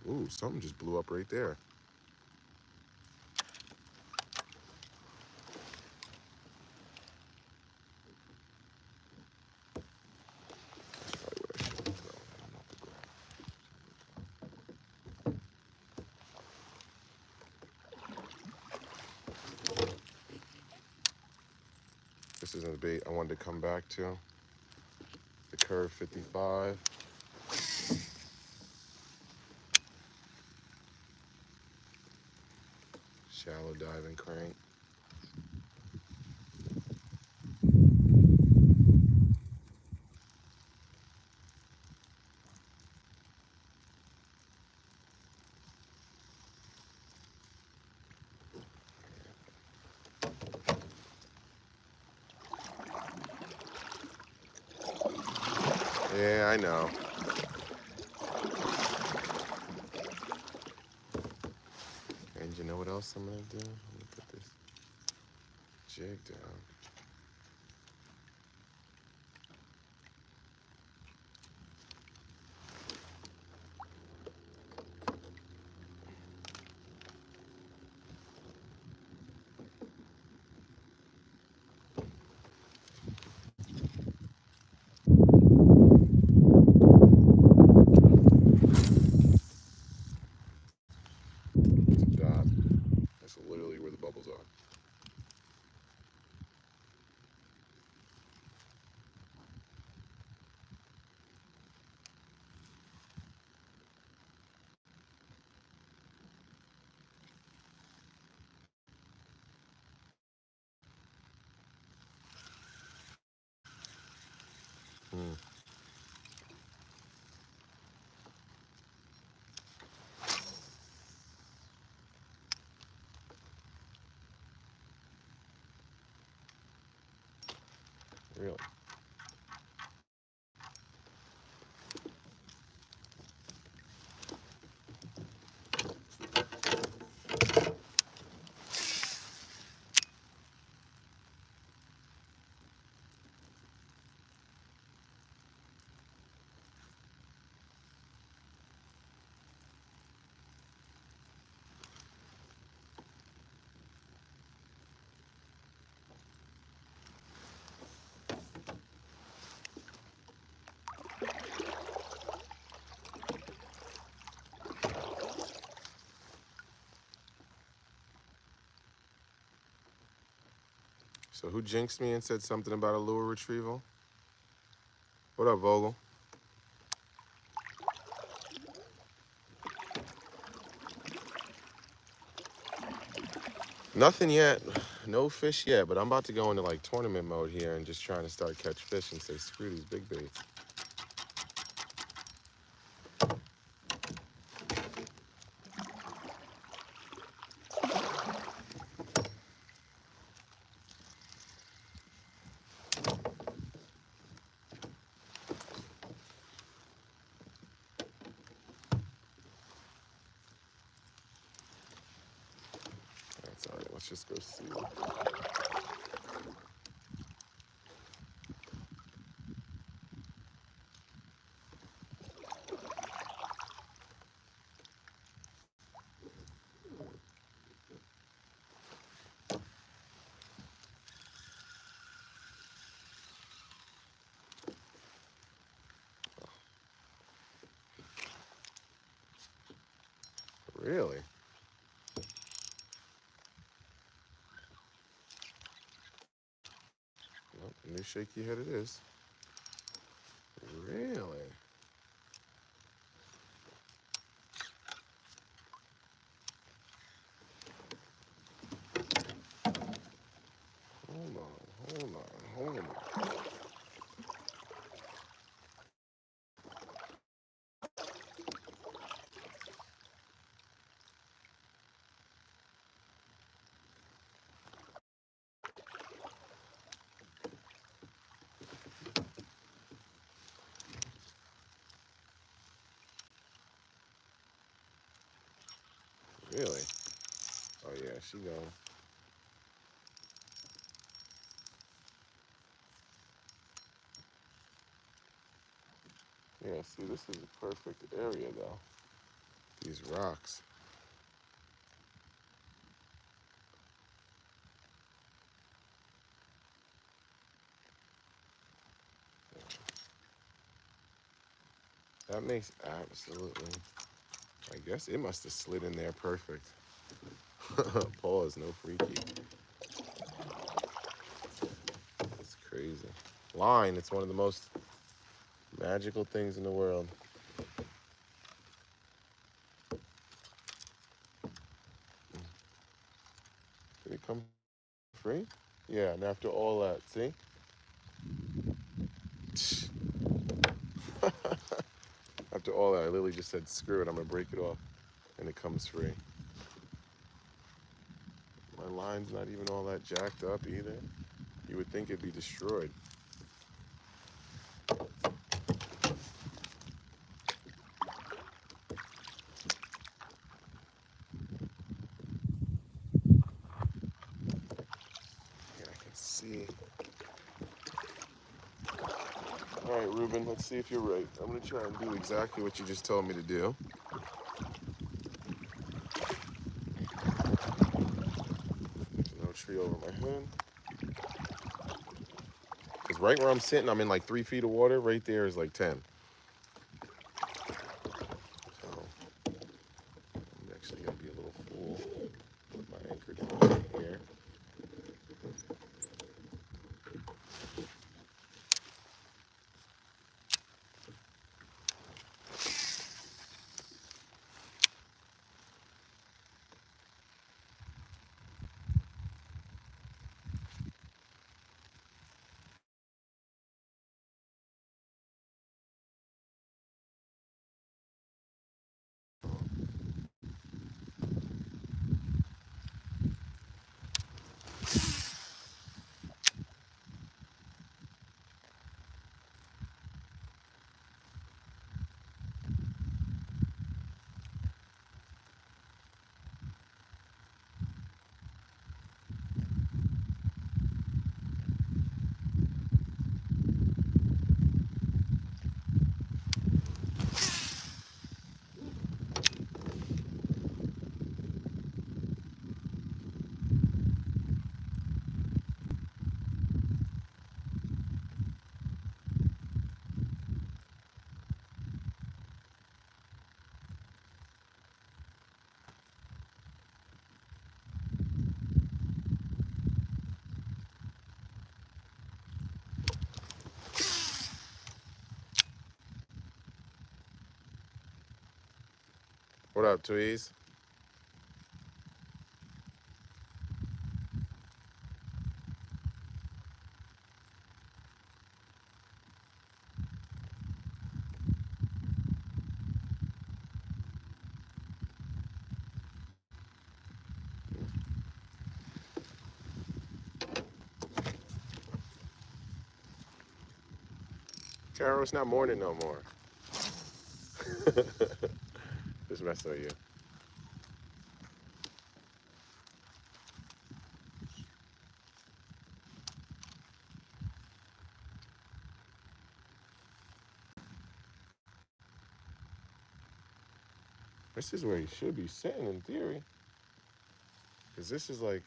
Ooh, something just blew up right there. Probably what I should have thrown. I don't know what to grab. This isn't the bait I wanted to come back to. The Curve 55. Shallow diving crank. Yeah, I know. And you know what else I'm gonna do? I'm gonna put this jig down. It's a dot. That's literally where the bubbles are. Hmm. Really? So who jinxed me and said something about a lure retrieval? What up, Vogel? Nothing yet. No fish yet, but I'm about to go into like tournament mode here and just trying to start catch fish and say screw these big baits. That's all right. Let's just go see. Really? Nope, new shaky head it is. Really? Hold on, hold on, hold on. Really? Oh yeah, she gone. Yeah, see, this is a perfect area though. These rocks. That makes absolutely. I guess it must have slid in there perfect. Pause, no freaky. That's crazy. Line, it's one of the most magical things in the world. Did it come free? Yeah, and after all that, see? After all that, I literally just said, screw it, I'm gonna break it off. And it comes free. My line's not even all that jacked up either. You would think it'd be destroyed. All right, Ruben, let's see if you're right. I'm gonna try and do exactly what you just told me to do. No tree over my head. Because right where I'm sitting, I'm in like 3 feet of water. Right there is like 10. So I'm actually gonna be a little fool. Put my anchor down here. What up, Tweez? Carol, it's not morning no more. Just messing with you. This is where you should be sitting in theory. Because this is like,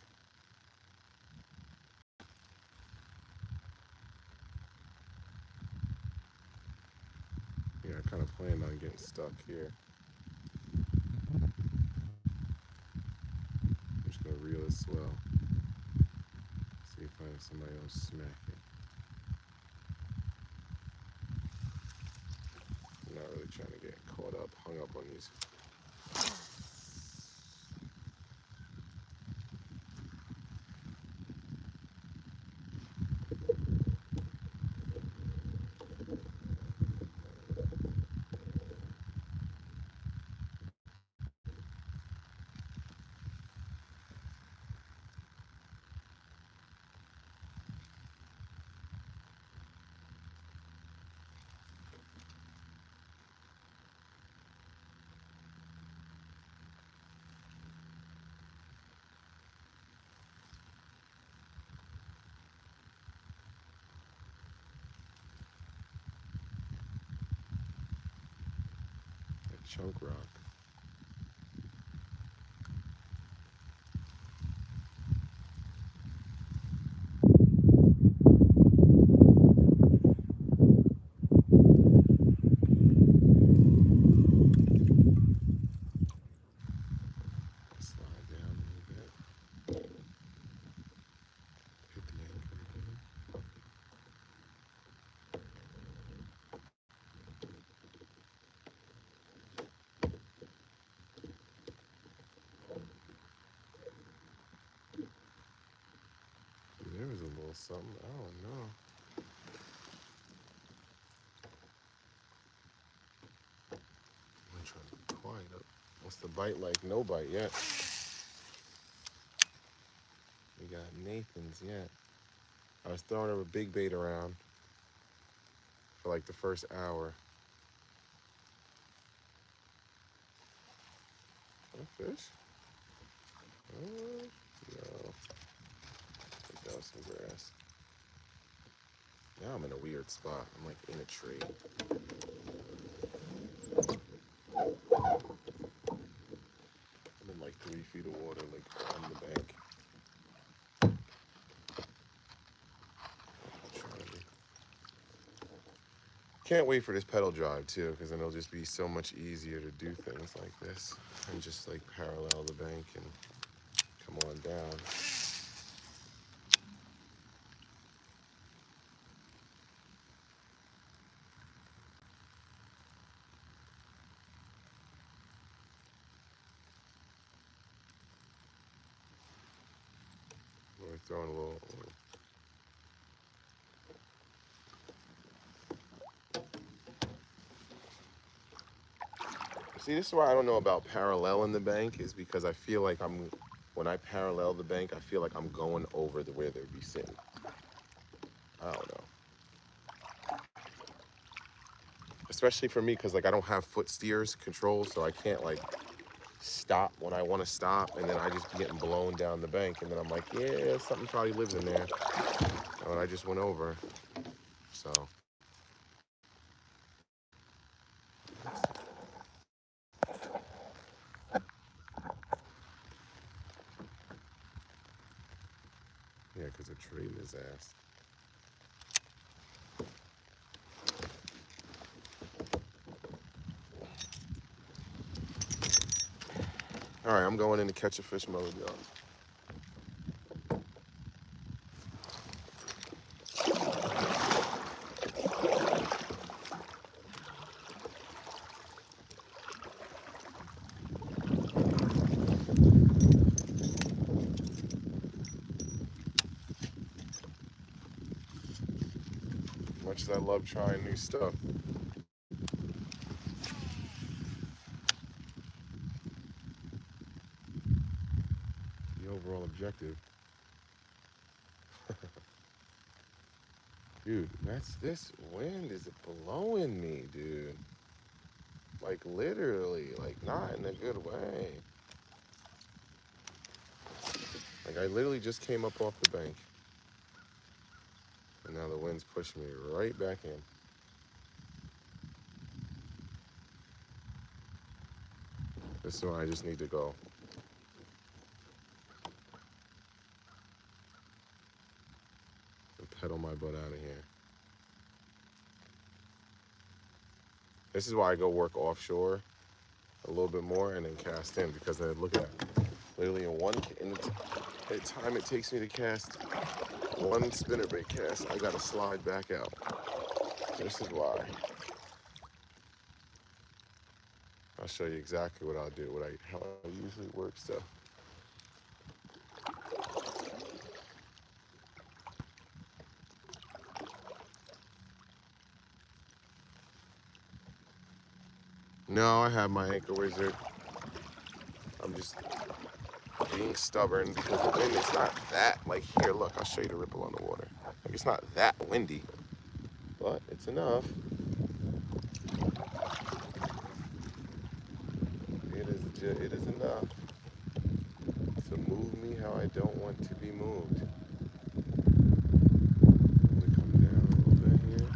yeah, I kind of planned on getting stuck here. I'm just going to reel it swell. See if I have somebody else smack it. I'm not really trying to get caught up, hung up on these. A chunk rock. Slide down a little bit. Hit the anchor again. There was a little something. I don't know. I'm trying to be quiet up. What's the bite like? No bite yet. We got Nathan's yet. I was throwing a big bait around for like the first hour. A fish? No. Put down some grass. Now I'm in a weird spot. I'm like in a tree. I'm in like 3 feet of water, like on the bank. Can't wait for this pedal drive too, because then it'll just be so much easier to do things like this and just like parallel the bank and come on down. We're throwing a little. See, this is why I don't know about parallel in the bank, is because I feel like when I parallel the bank, I feel like I'm going over where they'd be sitting. I don't know. Especially for me, because like I don't have foot steers control, so I can't like stop when I want to stop, and then I just be getting blown down the bank, and then I'm like, yeah, something probably lives in there. And I just went over, so. Yeah, because they're trading his ass. All right, I'm going in to catch a fish mode, y'all. Much as I love trying new stuff. The overall objective. Dude, this wind is blowing me, dude. Like literally, like not in a good way. Like I literally just came up off the bank. And now the wind's pushing me right back in. This is where I just need to go. And pedal my butt out of here. This is why I go work offshore a little bit more and then cast in, because then look at that. Literally in the time it takes me to cast one spinnerbait cast, I gotta slide back out. This is why. I'll show you exactly what I'll do, how I usually work stuff. No, I have my anchor wizard. I'm just being stubborn because the wind is not that, like here, look, I'll show you the ripple on the water. Like it's not that windy, but it's enough. It is enough to move me how I don't want to be moved. Let me come down a little bit here.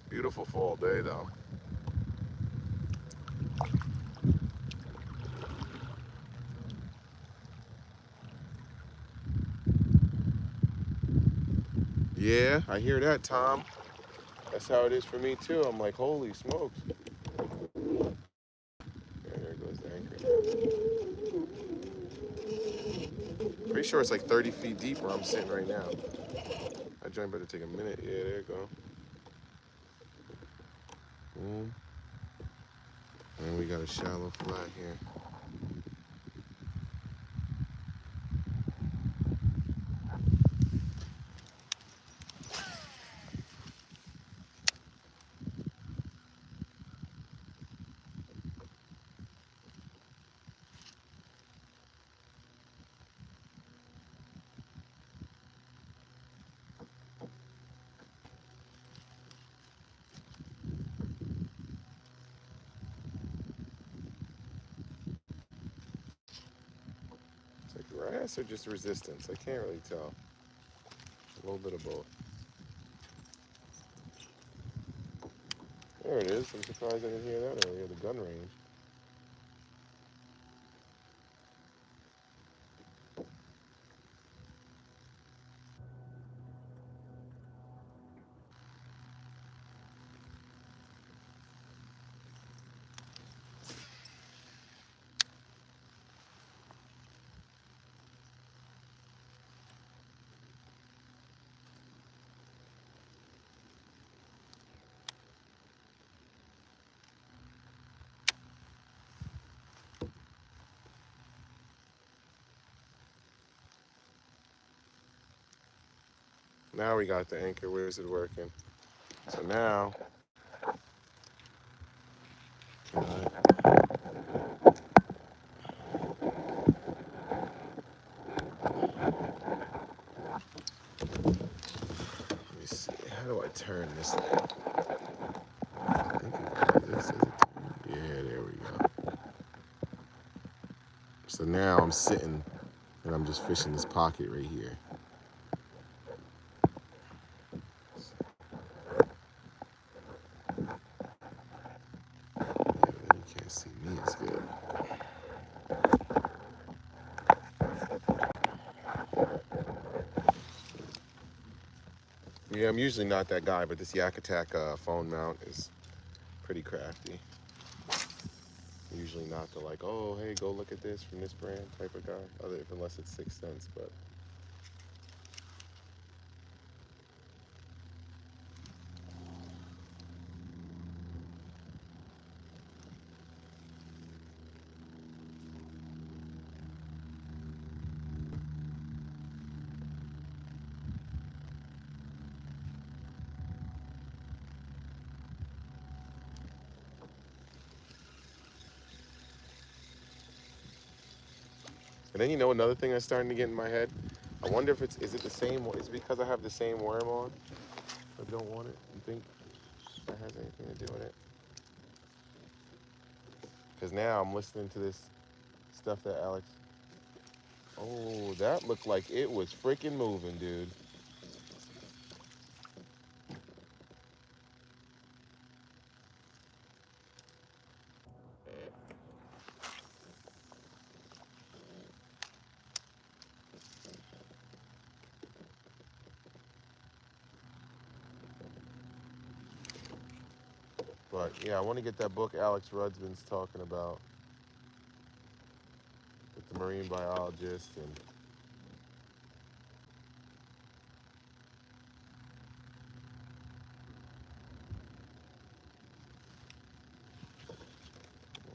Beautiful fall day though. Yeah, I hear that, Tom. That's how it is for me too. I'm like, holy smokes. There goes the anchor. Pretty sure it's like 30 feet deep where I'm sitting right now. That joint better take a minute. Yeah, there you go. Boom. And we got a shallow flat here. Is it grass or just resistance? I can't really tell. A little bit of both. There it is. I'm surprised I didn't hear that earlier. The gun range. Now we got the anchor wizard working. So now, let me see. How do I turn this thing? I think this is it. Yeah, there we go. So now I'm sitting and I'm just fishing this pocket right here. Yeah, you can't see me as good. Yeah, I'm usually not that guy, but this Yak Attack phone mount is pretty crafty. Usually not the like, oh, hey, go look at this from this brand type of guy, unless it's 6th Sense, but. And then another thing that's starting to get in my head. I wonder if is it the same? Is it because I have the same worm on? I don't want it. You think that has anything to do with it? Because now I'm listening to this stuff that Alex. Oh, that looked like it was freaking moving, dude. But yeah, I want to get that book Alex Rudsman's talking about with the marine biologist and.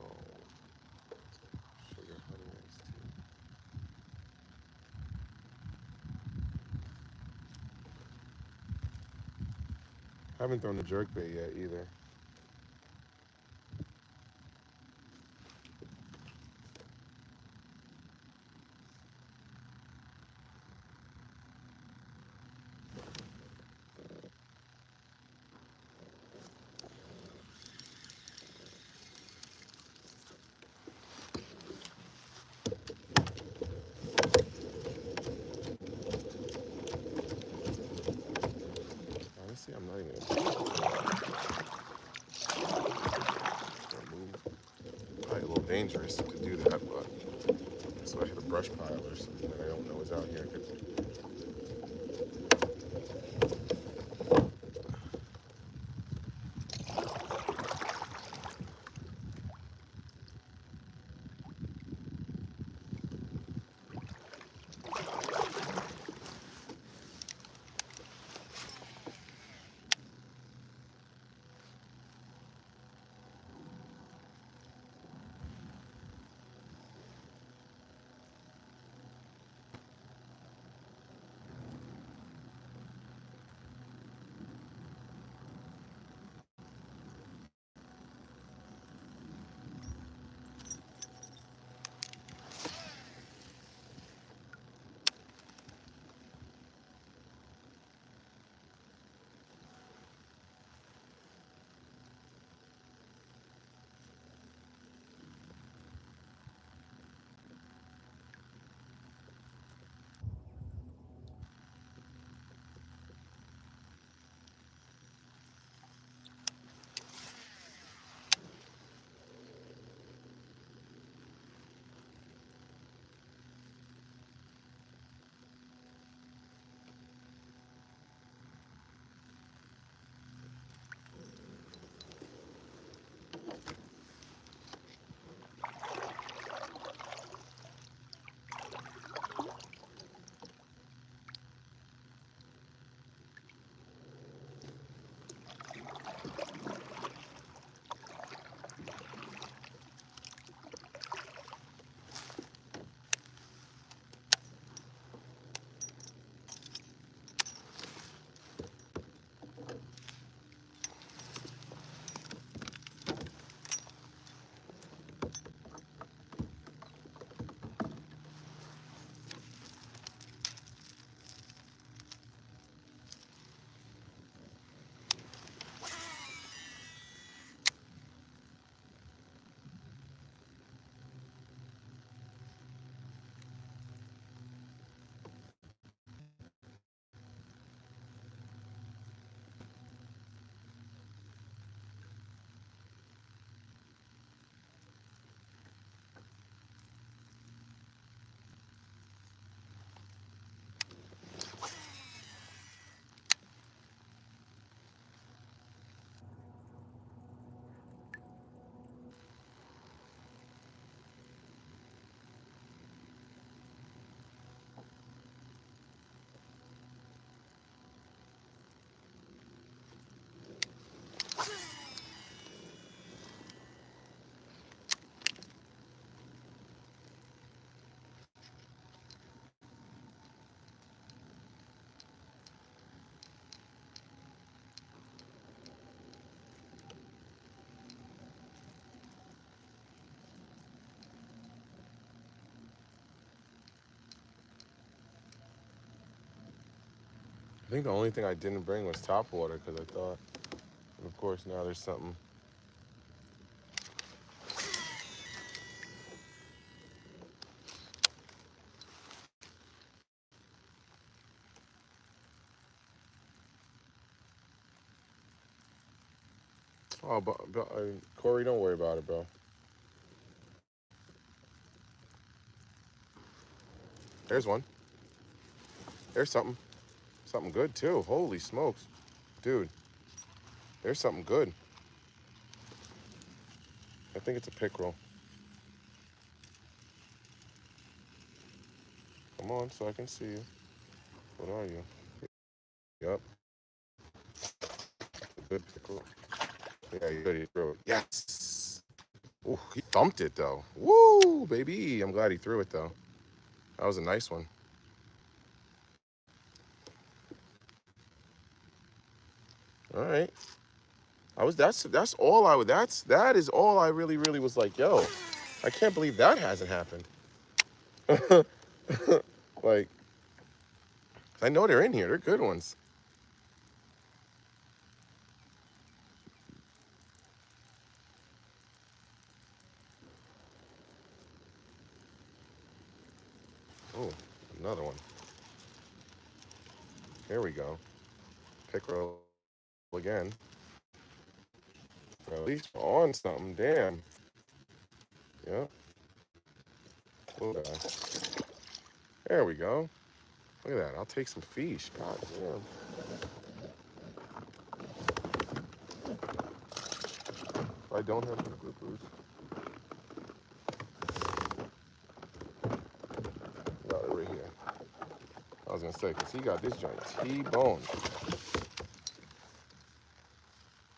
Oh, sugar honey iced tea. Haven't thrown the jerkbait yet either. Honestly, I'm not even gonna move. Probably a little dangerous to do that, but so I hit a brush pile or something that I don't know is out here. think the only thing I didn't bring was top water because I thought, and of course now there's something. Oh, but Corey, don't worry about it, bro. There's one. There's something. Something good too. Holy smokes. Dude, there's something good. I think it's a pickerel. Come on so I can see you. What are you? Yup. Good pickerel. Yeah, you good. He threw it. Yes. Ooh, he thumped it though. Woo, baby. I'm glad he threw it though. That was a nice one. All right. That's all I would that is all I really was like, yo, I can't believe that hasn't happened. Like, I know they're in here. They're good ones. Oh, another one. Here we go. Pickerel again. Well, at least we're on something. Damn. Yeah. There we go. Look at that. I'll take some fish. God damn. I don't have any grippers. Got it right here. I was gonna say, cause he got this joint T-boned.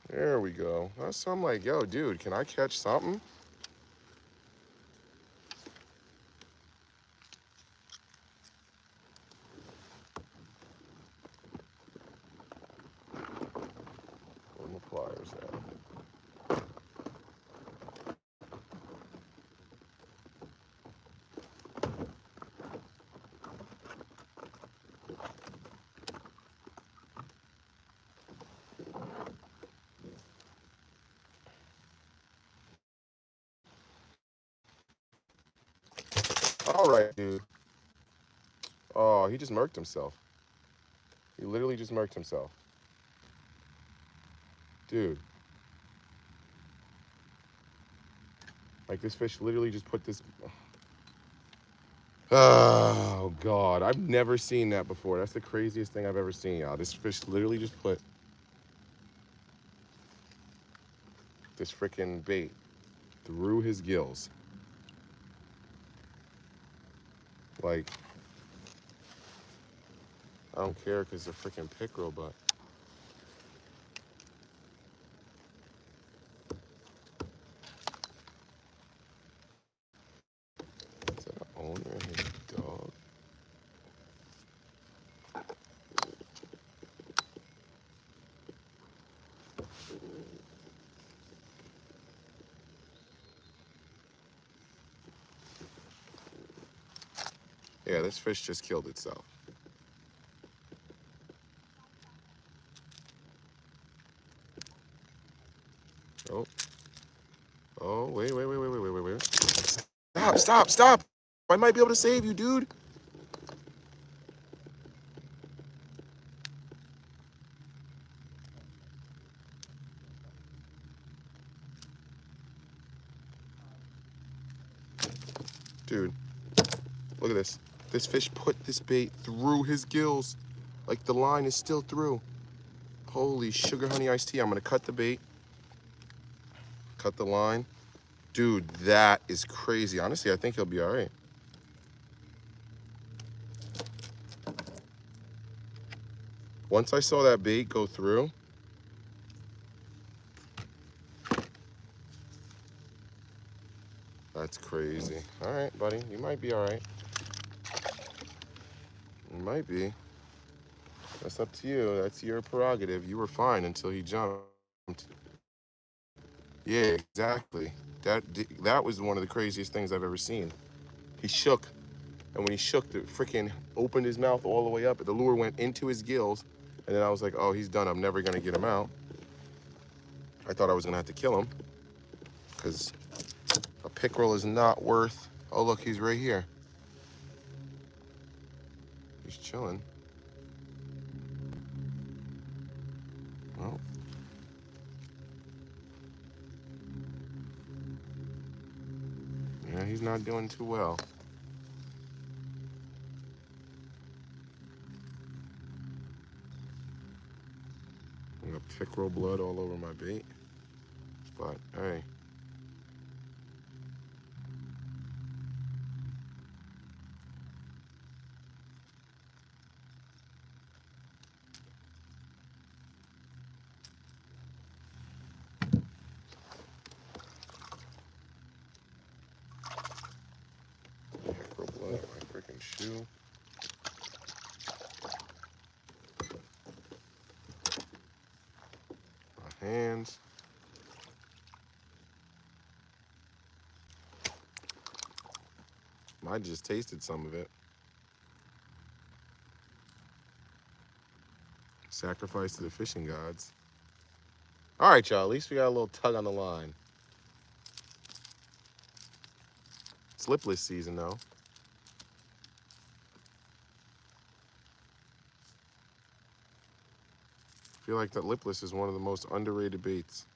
There we go. So I'm like, yo, dude, can I catch something? Where my pliers at? All right, dude. Oh, he just murked himself. He literally just murked himself. Dude. Like, this fish literally just put this... Oh, God. I've never seen that before. That's the craziest thing I've ever seen, y'all. This fish literally just put this freaking bait through his gills. Like, I don't care because it's a freaking pickerel, but... Is that an owner and his dog? Yeah, this fish just killed itself. Oh. Oh, wait. Stop. I might be able to save you, dude. Dude, look at this. This fish put this bait through his gills. Like the line is still through. Holy sugar honey iced tea. I'm gonna cut the bait. Cut the line. Dude, that is crazy. Honestly, I think he'll be all right. Once I saw that bait go through, that's crazy. All right, buddy, you might be all right. You might be. That's up to you. That's your prerogative. You were fine until he jumped. Yeah, exactly. That was one of the craziest things I've ever seen. He shook, and when he shook, the freaking opened his mouth all the way up. The lure went into his gills, And then I was like, oh, he's done. I'm never gonna get him out. I thought I was gonna have to kill him because a pickerel is not worth. Oh, look, he's right here. He's chilling. Well, yeah, he's not doing too well. I got pickerel blood all over my bait. But hey. Pickerel blood on my freaking shoe. My hands. I just tasted some of it. Sacrifice to the fishing gods. All right, y'all. At least we got a little tug on the line. It's lipless season, though. I feel like that lipless is one of the most underrated baits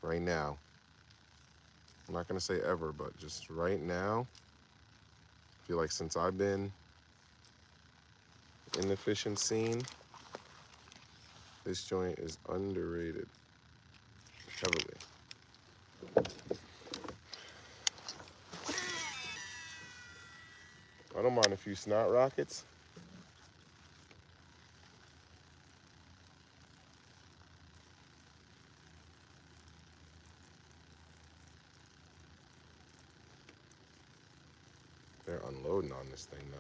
right now. I'm not going to say ever, but just right now, I feel like since I've been in the fishing scene, this joint is underrated heavily. I don't mind a few snot rockets. They're unloading on this thing now.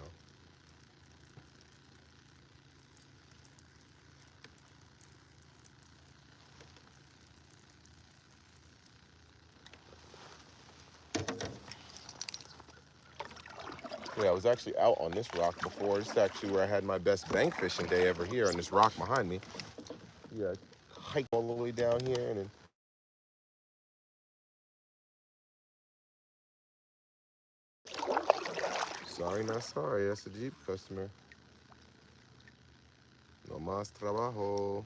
Yeah, I was actually out on this rock before. This is actually where I had my best bank fishing day ever here on this rock behind me. Yeah, hike all the way down here and then sorry, not sorry. That's a Jeep customer. No más trabajo.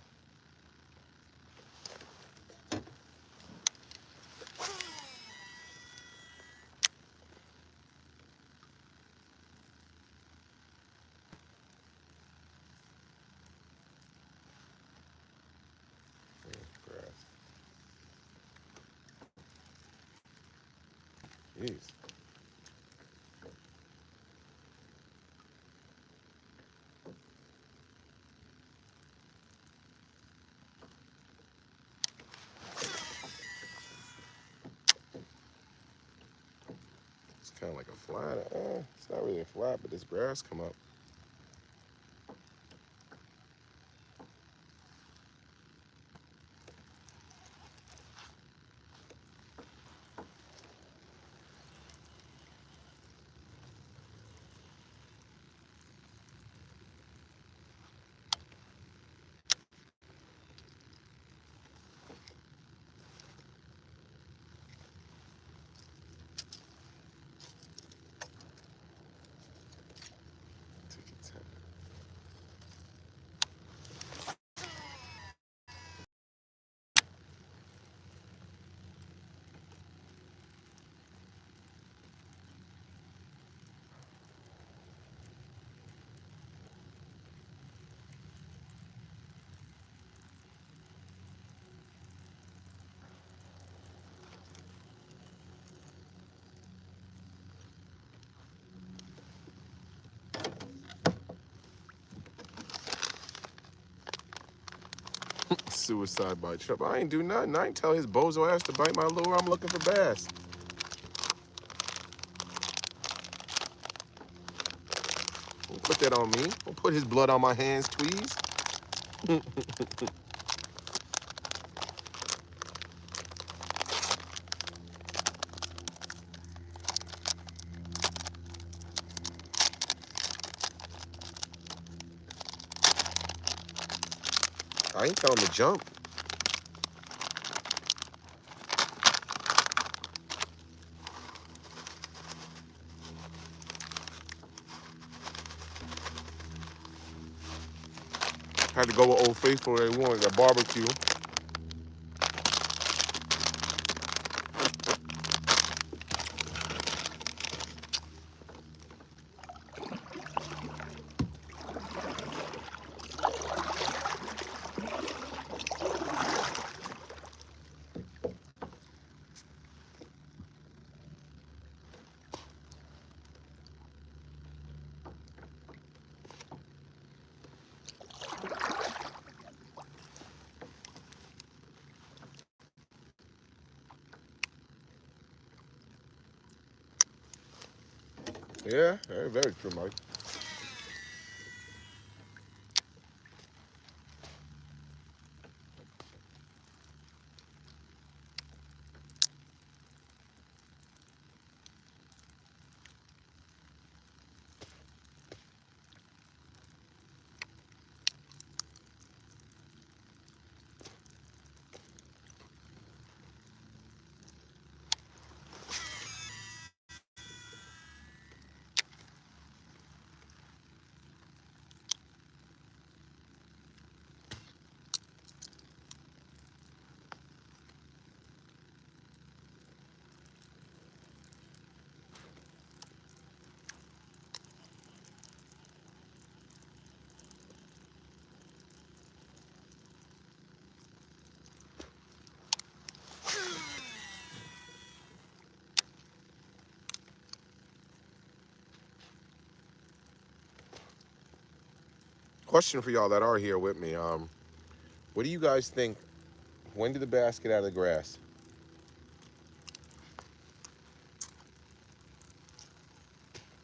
Grass. Jeez. It's kind of like a flat. It's not really a flat, but this grass come up. Suicide bite trap. I ain't do nothing. I ain't tell his bozo ass to bite my lure. I'm looking for bass. Don't put that on me. Don't put his blood on my hands, please. I ain't tell him to jump. Had to go with Old Faithful. They wanted that barbecue. Yeah, very true, Mike. Question for y'all that are here with me. What do you guys think? When did the bass get out of the grass?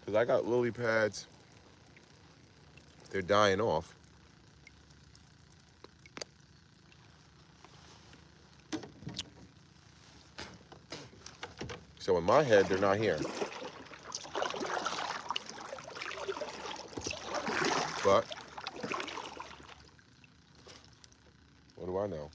Because I got lily pads. They're dying off. So in my head, they're not here. But what do I know?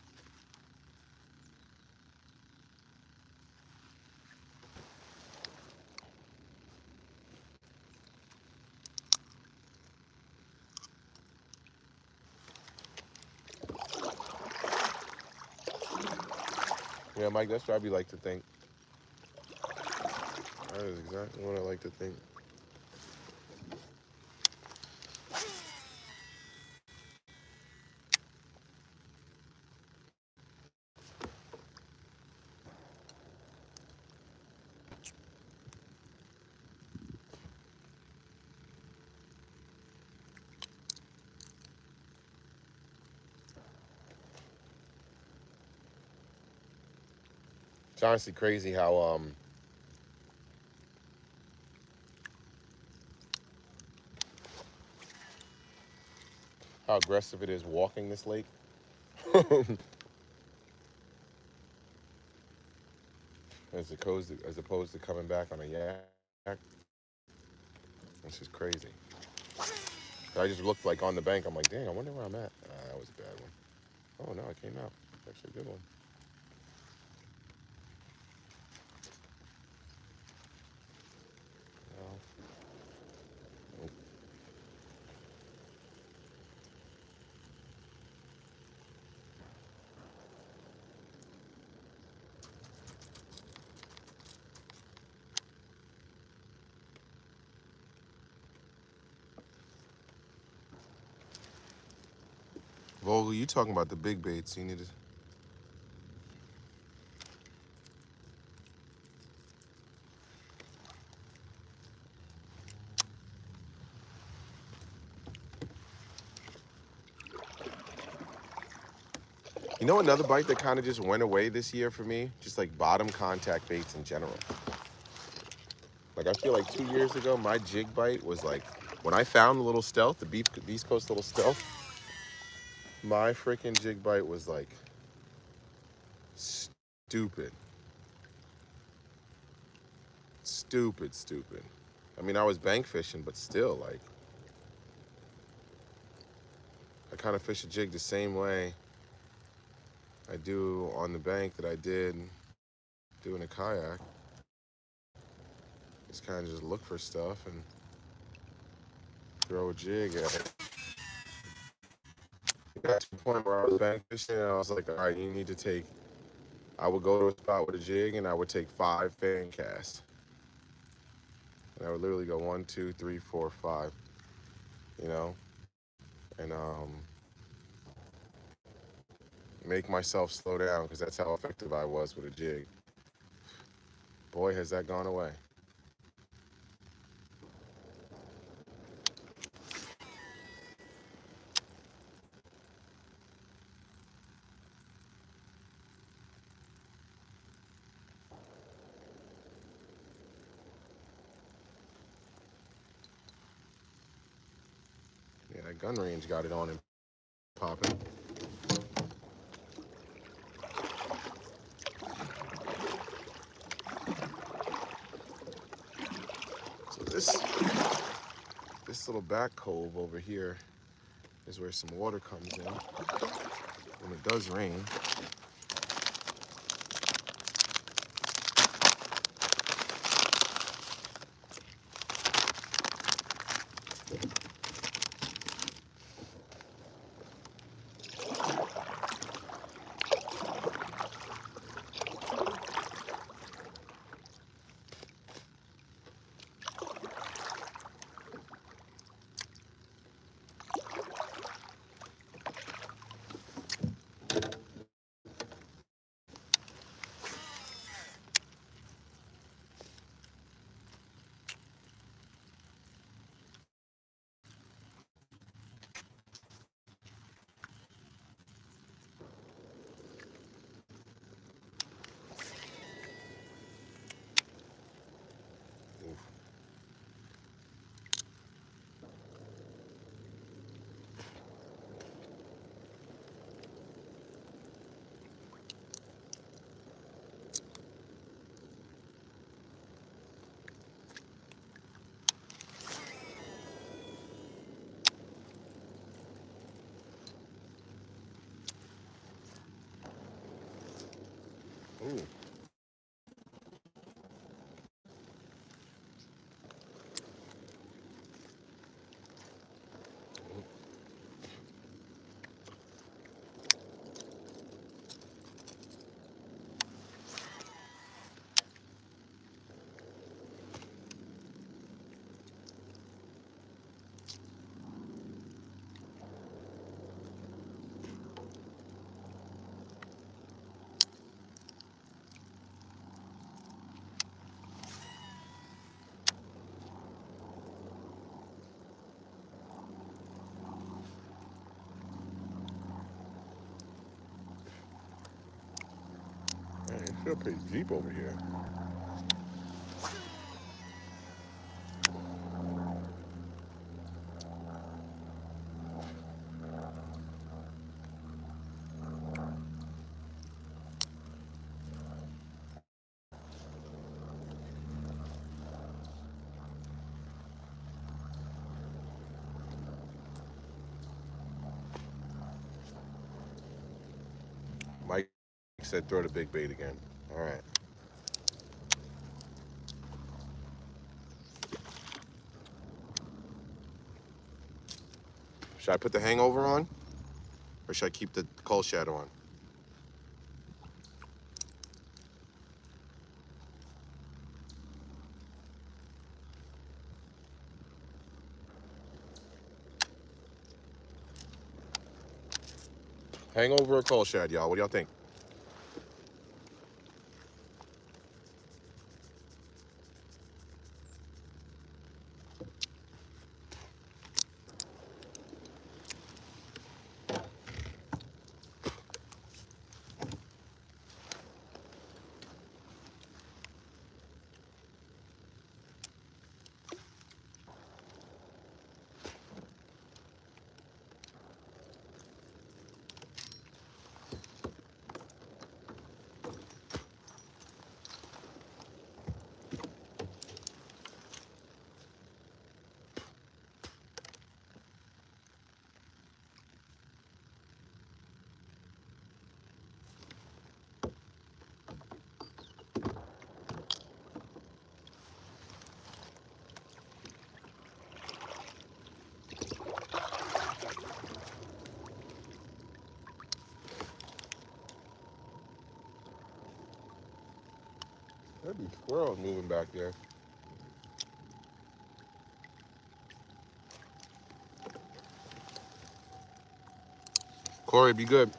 Yeah, Mike, that's what I'd be like to think. That is exactly what I like to think. It's honestly crazy how aggressive it is walking this lake. as opposed to coming back on a yak. It's just crazy. I just looked like on the bank. I'm like, dang, I wonder where I'm at. That was a bad one. Oh no, it came out. It's actually a good one. No. Vogel, you talking about the big baits? You need to. You know another bite that kind of just went away this year for me? Just like bottom contact baits in general. Like I feel like 2 years ago, my jig bite was like, when I found the little stealth, the East Coast little stealth, my freaking jig bite was like stupid. Stupid. I mean, I was bank fishing, but still, like, I kind of fish a jig the same way. I do on the bank that I did doing a kayak. Just kind of just look for stuff and throw a jig at it. It got to the point where I was bank fishing and I was like, all right, you need to take, I would go to a spot with a jig and I would take 5 fan casts. And I would literally go 1, 2, 3, 4, 5, you know, and make myself slow down because that's how effective I was with a jig. Boy, has that gone away. Yeah, that gun range got it on and popping. So this little back cove over here is where some water comes in when it does rain. Ooh. Man, it feels pretty deep over here. Mike said throw the big bait again. All right. Should I put the hangover on? Or should I keep the cold shadow on? Hangover or cold shad, y'all? What do y'all think? Could be squirrels moving back there. Corey, be good.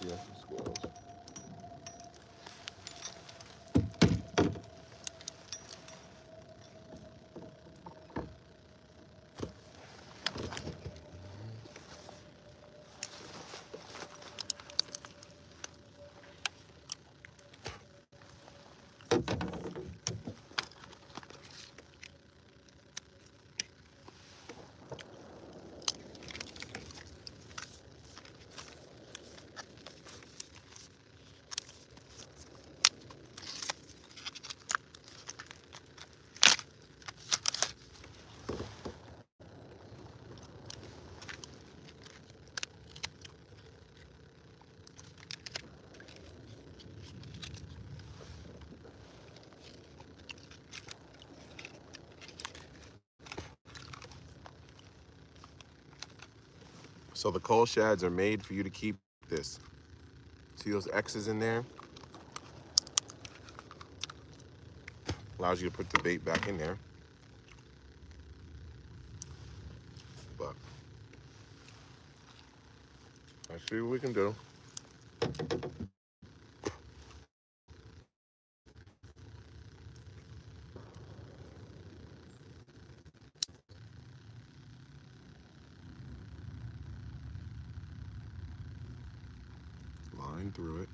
Yeah, squirrels. So the coal shads are made for you to keep this. See those X's in there? Allows you to put the bait back in there. But let's see what we can do. Line through it.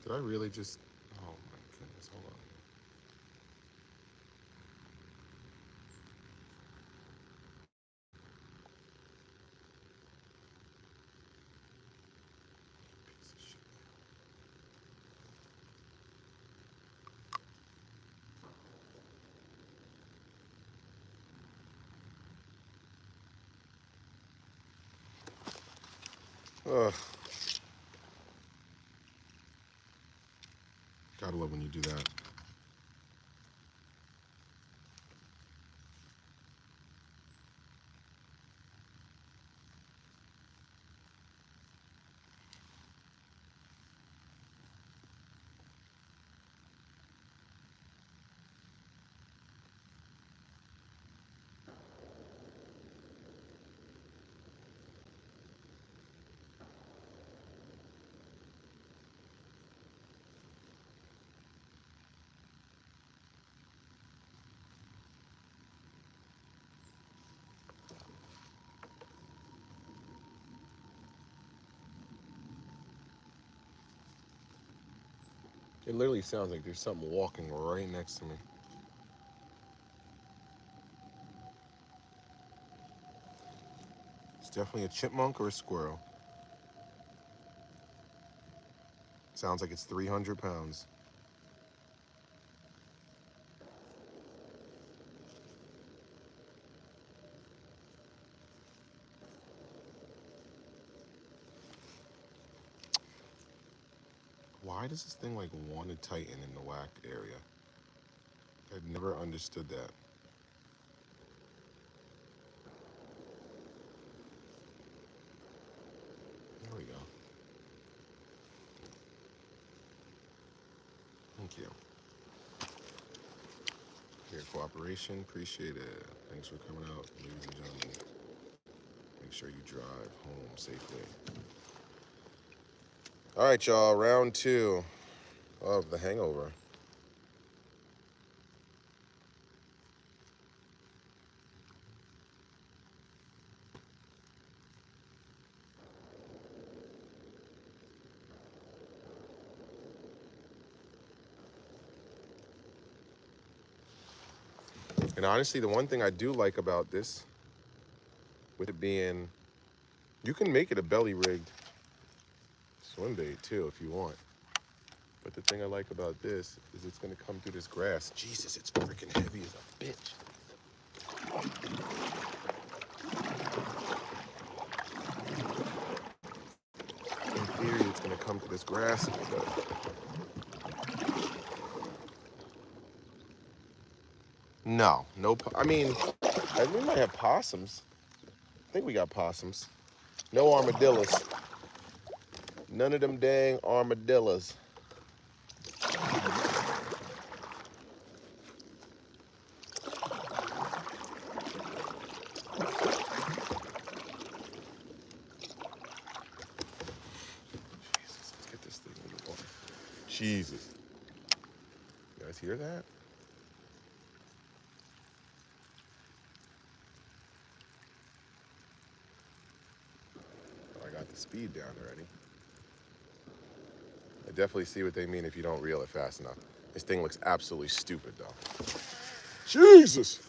Did I really just, oh my goodness, hold on. Piece of shit. Ugh. Gotta love when you do that. It literally sounds like there's something walking right next to me. It's definitely a chipmunk or a squirrel. Sounds like it's 300 pounds. Why does this thing like want to tighten in the whack area? I've never understood that. There we go. Thank you. Your cooperation, appreciate it. Thanks for coming out, ladies and gentlemen. Make sure you drive home safely. All right, y'all, round 2 of The Hangover. And honestly, the one thing I do like about this, with it being, you can make it a belly rigged swim bait too if you want. But the thing I like about this is it's gonna come through this grass. Jesus, it's freaking heavy as a bitch. In theory, it's gonna come through this grass. No, I mean, we might have possums. I think we got possums. No armadillos. None of them dang armadillos. Jesus, let's get this thing in the water. Jesus. You guys hear that? Oh, I got the speed down already. I definitely see what they mean if you don't reel it fast enough. This thing looks absolutely stupid, though. Jesus!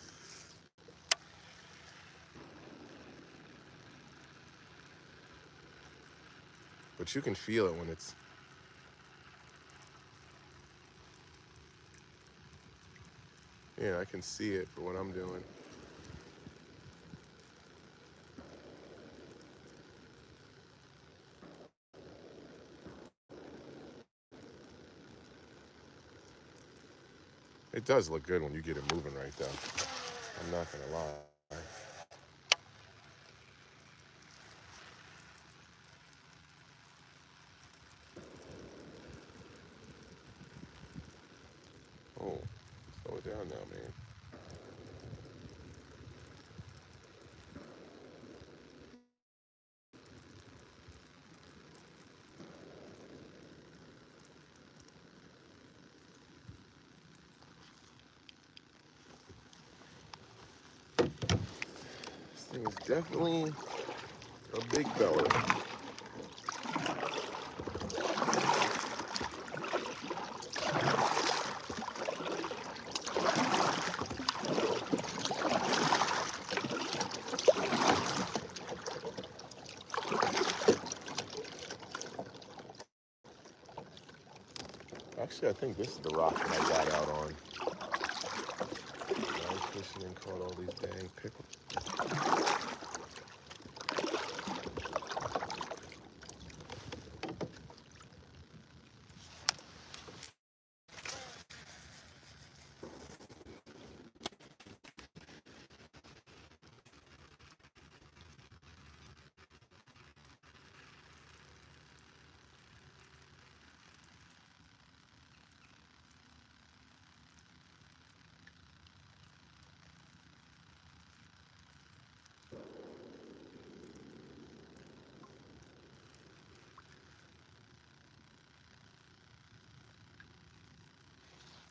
But you can feel it when it's... Yeah, I can see it for what I'm doing. It does look good when you get it moving right, though. I'm not gonna lie. Oh, slow it down now, man. This thing is definitely a big fella. Actually, I think this is the rock that I got out on. I was fishing and caught all these dang pickles.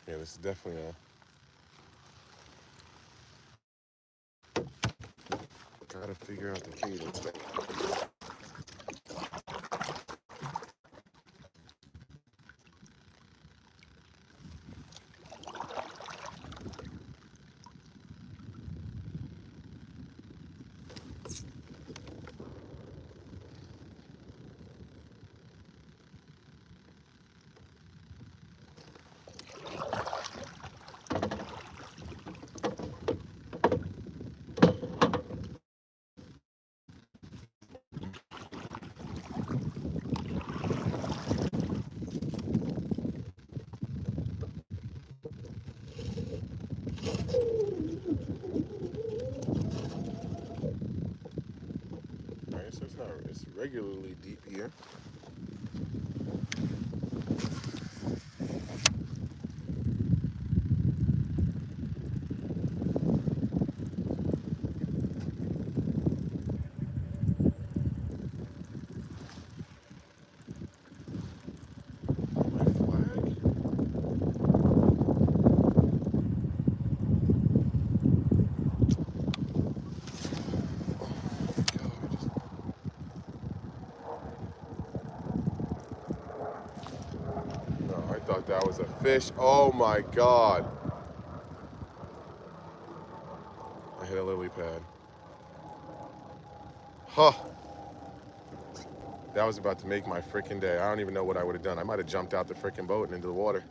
Yeah, this is definitely a... Gotta figure out the cadence. Alright, so it's regularly deep here. a fish. Oh my God. I hit a lily pad. Huh. That was about to make my freaking day. I don't even know what I would have done. I might have jumped out the freaking boat and into the water.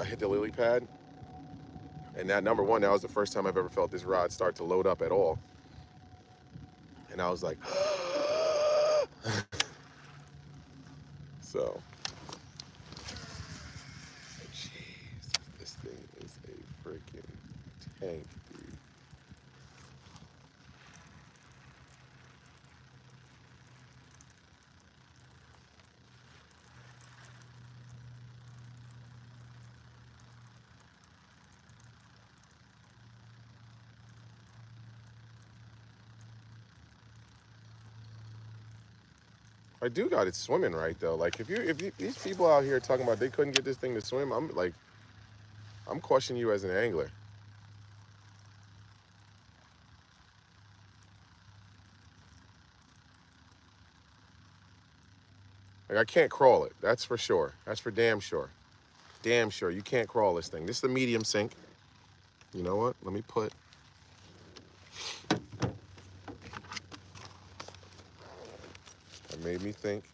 I hit the lily pad. And that, number one, that was the first time I've ever felt this rod start to load up at all. And I was like, so. Jeez, this thing is a freaking tank, dude. I do got it swimming right though. Like if you these people out here talking about they couldn't get this thing to swim, I'm questioning you as an angler. Like I can't crawl it. That's for sure. That's for damn sure. Damn sure. You can't crawl this thing. This is the medium sink. You know what? Let me put. That made me think.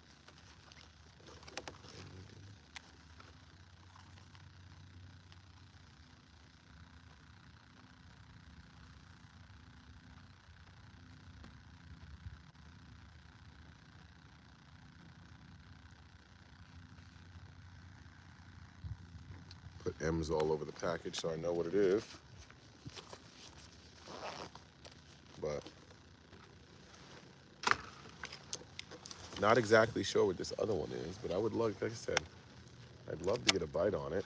Put M's all over the package so I know what it is. But not exactly sure what this other one is, but I would love, like I said, I'd love to get a bite on it.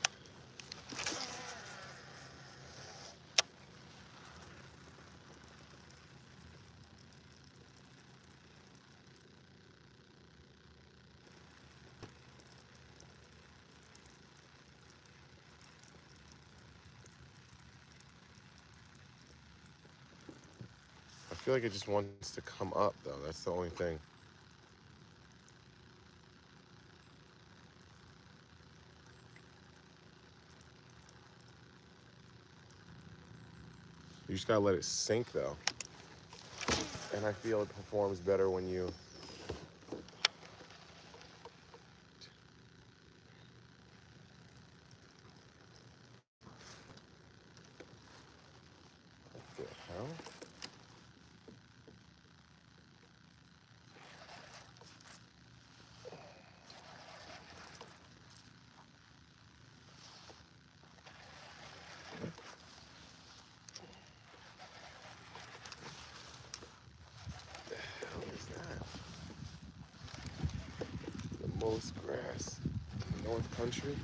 I feel like it just wants to come up though. That's the only thing. You just gotta let it sink though. And I feel it performs better when you. What the hell? The hell is that? The most grass in the North Country.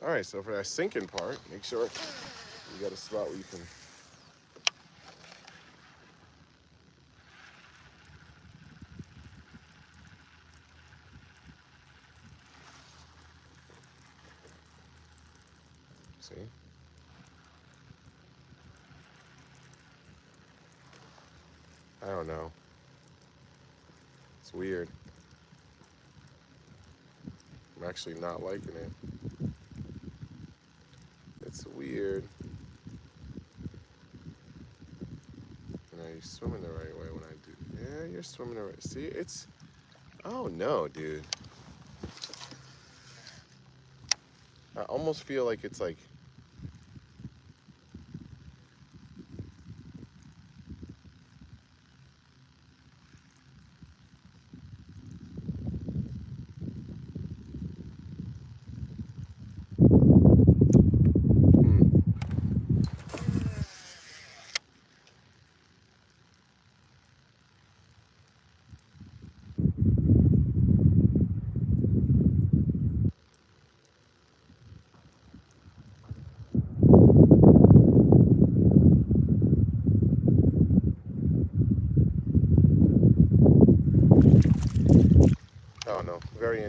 All right, so for that sinking part, make sure you got a spot where you can. See? I don't know. It's weird. I'm actually not liking it. It's weird. Are you swimming the right way when I do? Yeah, you're swimming the right. See, it's. Oh no, dude. I almost feel like it's like.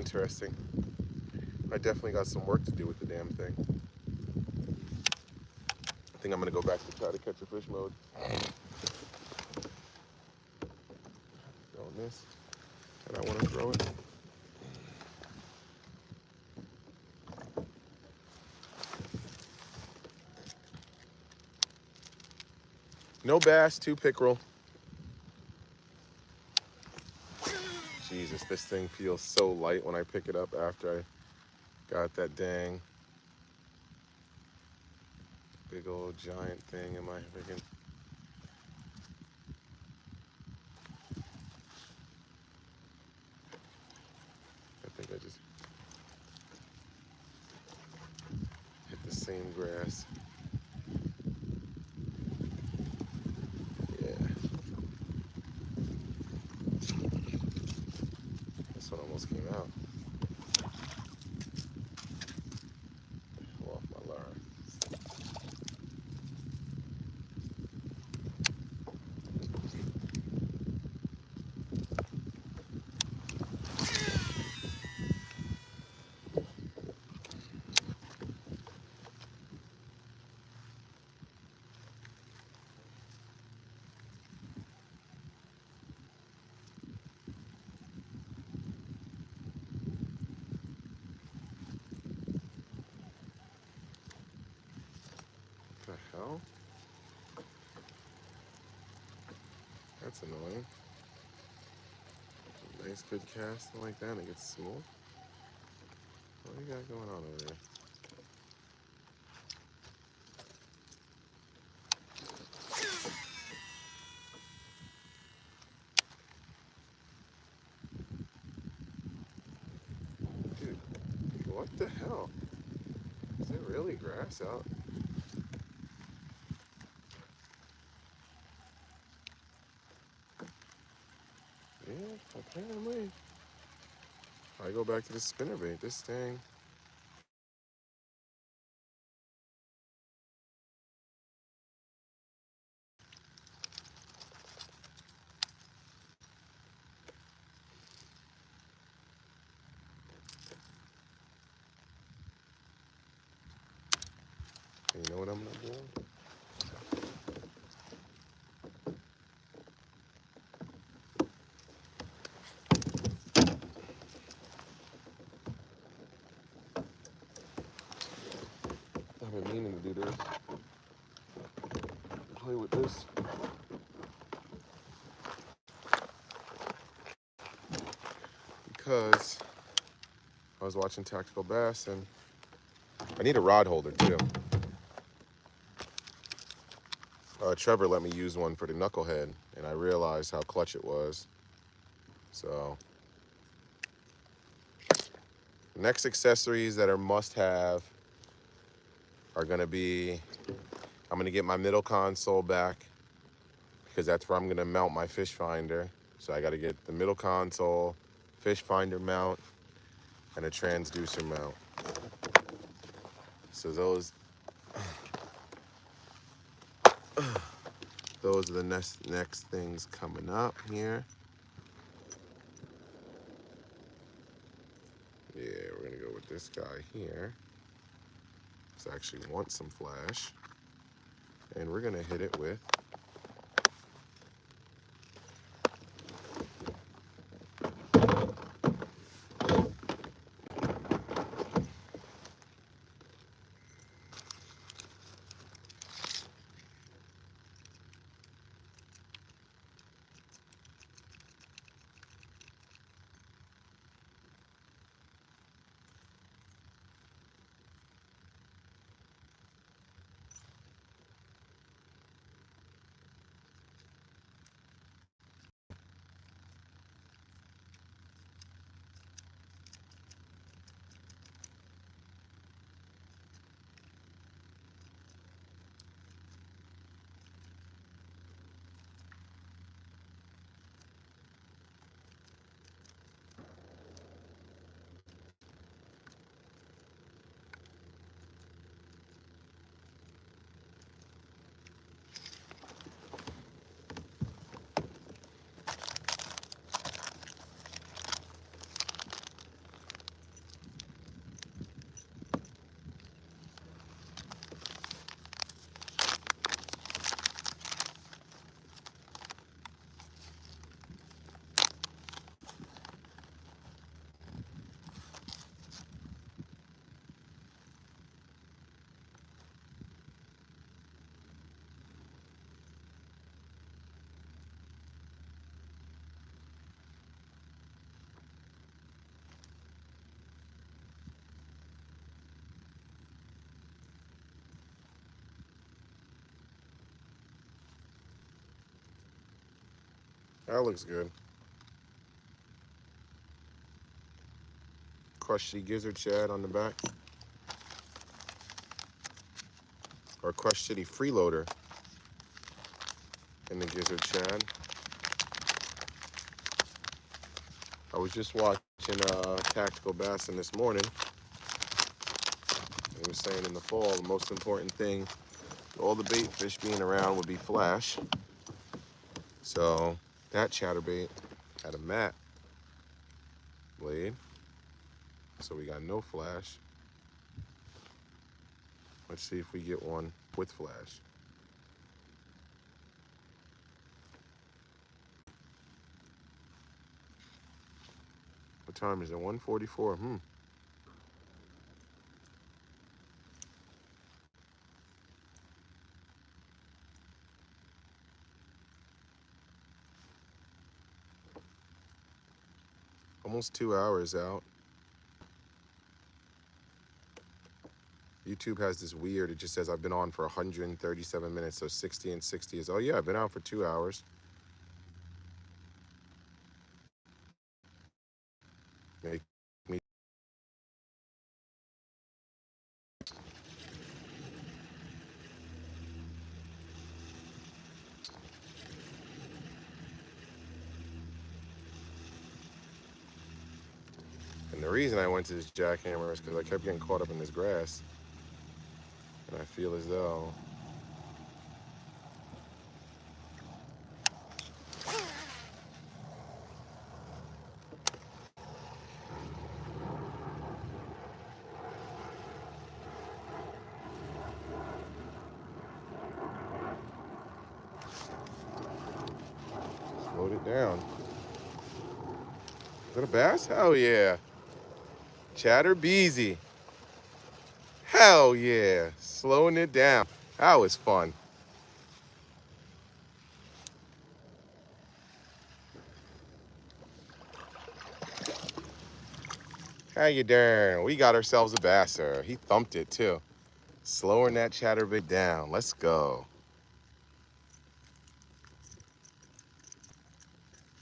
interesting. I definitely got some work to do with the damn thing. I think I'm gonna go back to try to catch a fish mode. Throwing this, and I want to throw it. No bass, 2 pickerel. Jesus, this thing feels so light when I pick it up after I got that dang big old giant thing in my freaking. I think I just hit the same grass. Yeah. This one almost came out. Pull off my lure. What the hell? That's annoying. Nice good cast like that and it gets small. What do you got going on over there? Dude, what the hell? Is it really grass out? Yeah, apparently. I go back to the spinnerbait. This thing. You know what I'm gonna do? I've been meaning to do this. Play with this. Because I was watching Tactical Bass and I need a rod holder too. Trevor let me use one for the knucklehead and I realized how clutch it was. So next accessories that are must have are gonna be, I'm gonna get my middle console back because that's where I'm gonna mount my fish finder. So I gotta get the middle console, fish finder mount, and a transducer mount. So those are the next things coming up here. Yeah, we're gonna go with this guy here. I actually want some flash. And we're gonna hit it with That looks good. Crushed City Gizzard Shad on the back. Or Crushed City Freeloader in the Gizzard Shad. I was just watching Tactical Bassin this morning. He was saying in the fall, the most important thing, all the bait fish being around, would be flash. So that chatterbait had a matte blade. So we got no flash. Let's see if we get one with flash. What time is it? 1:44. Almost 2 hours out. YouTube has this weird, it just says I've been on for 137 minutes, so 60 and 60 is, oh yeah, I've been out for 2 hours. Make me. And the reason I went to this jackhammer is because I kept getting caught up in this grass. And I feel as though slowed it down. Is that a bass? Hell yeah. Chatterbeezy. Hell yeah. Slowing it down. That was fun. How you doing? We got ourselves a basser. He thumped it too. Slowing that chatterbait down. Let's go.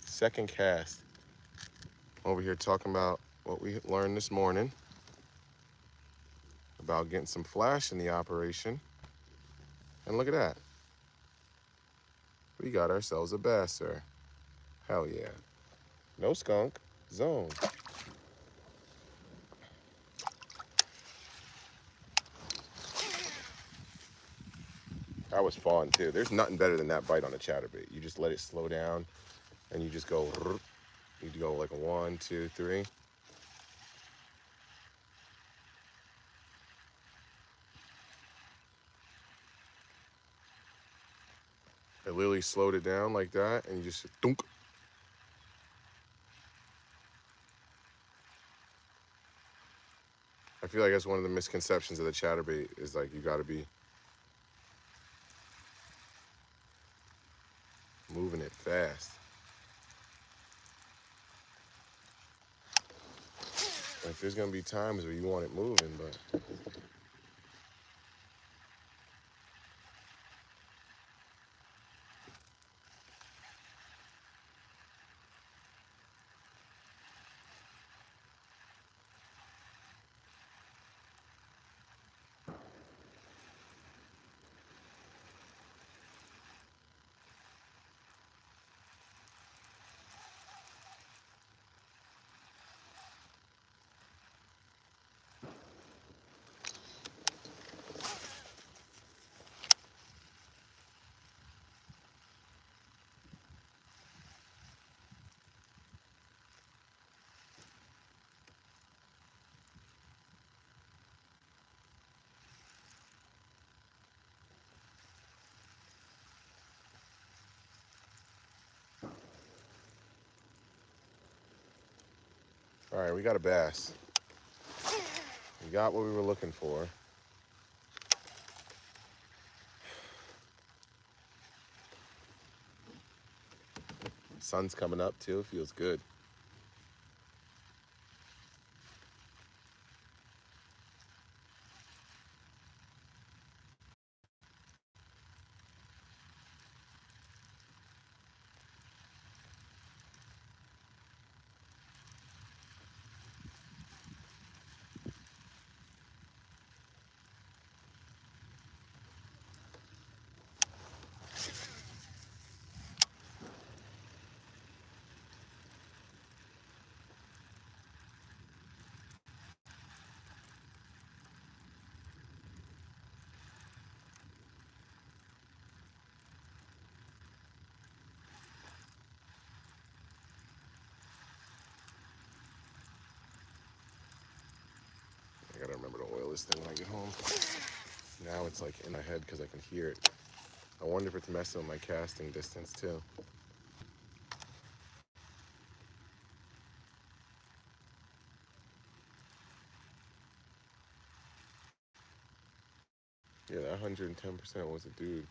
Second cast. Over here talking about what we learned this morning about getting some flash in the operation. And look at that. We got ourselves a basser. Hell yeah. No skunk. Zone. That was fun too. There's nothing better than that bite on a chatterbait. You just let it slow down and you just go, you go like a 1, 2, 3. It literally slowed it down like that and you just dunk. I feel like that's one of the misconceptions of the chatterbait is like you gotta be moving it fast. Like there's gonna be times where you want it moving, but all right, we got a bass. We got what we were looking for. Sun's coming up too, feels good. this thing when I get home. Now it's like in my head because I can hear it. I wonder if it's messing with my casting distance too. Yeah, that 110% was a dude.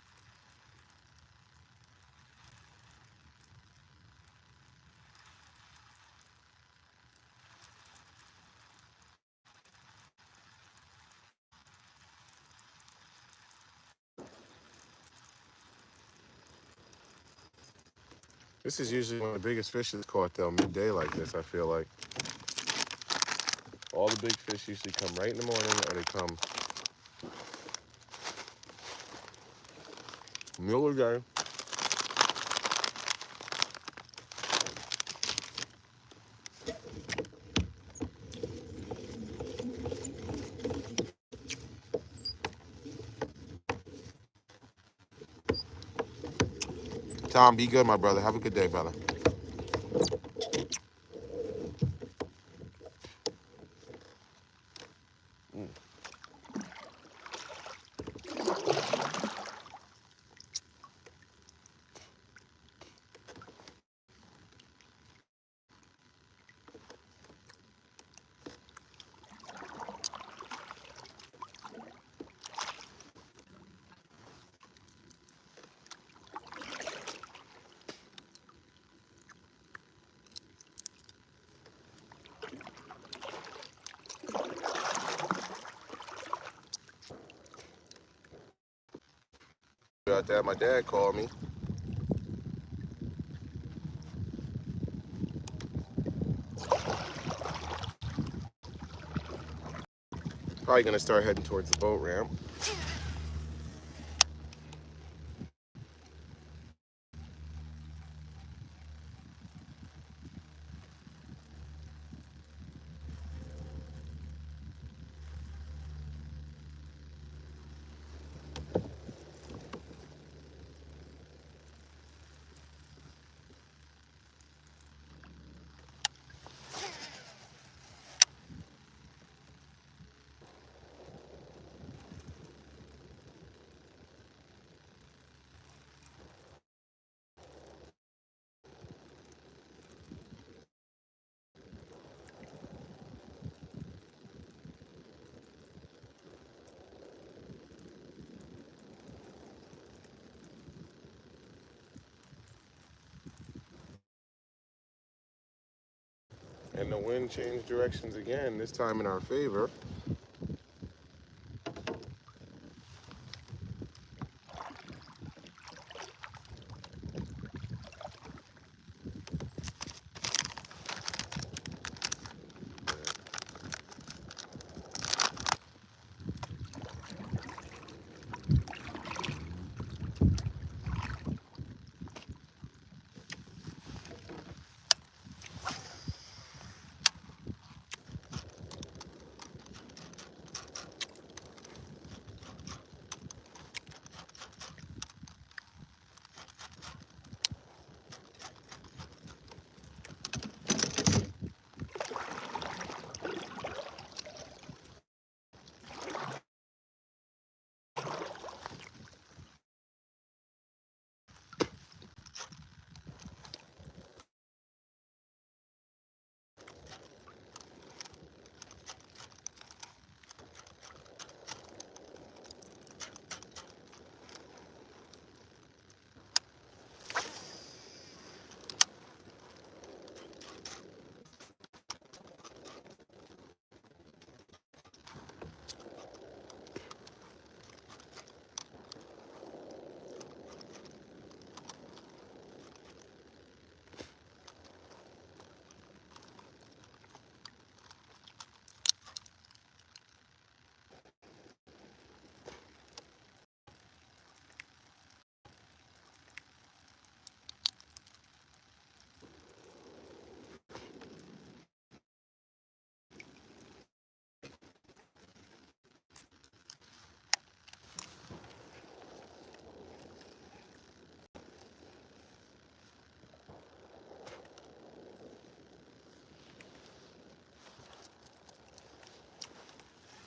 This is usually one of the biggest fish is caught though, midday like this, I feel like. All the big fish usually come right in the morning or they come middle of the day. Tom, be good, my brother. Have a good day, brother. About that, my dad called me. Probably gonna start heading towards the boat ramp. And the wind changed directions again, this time in our favor.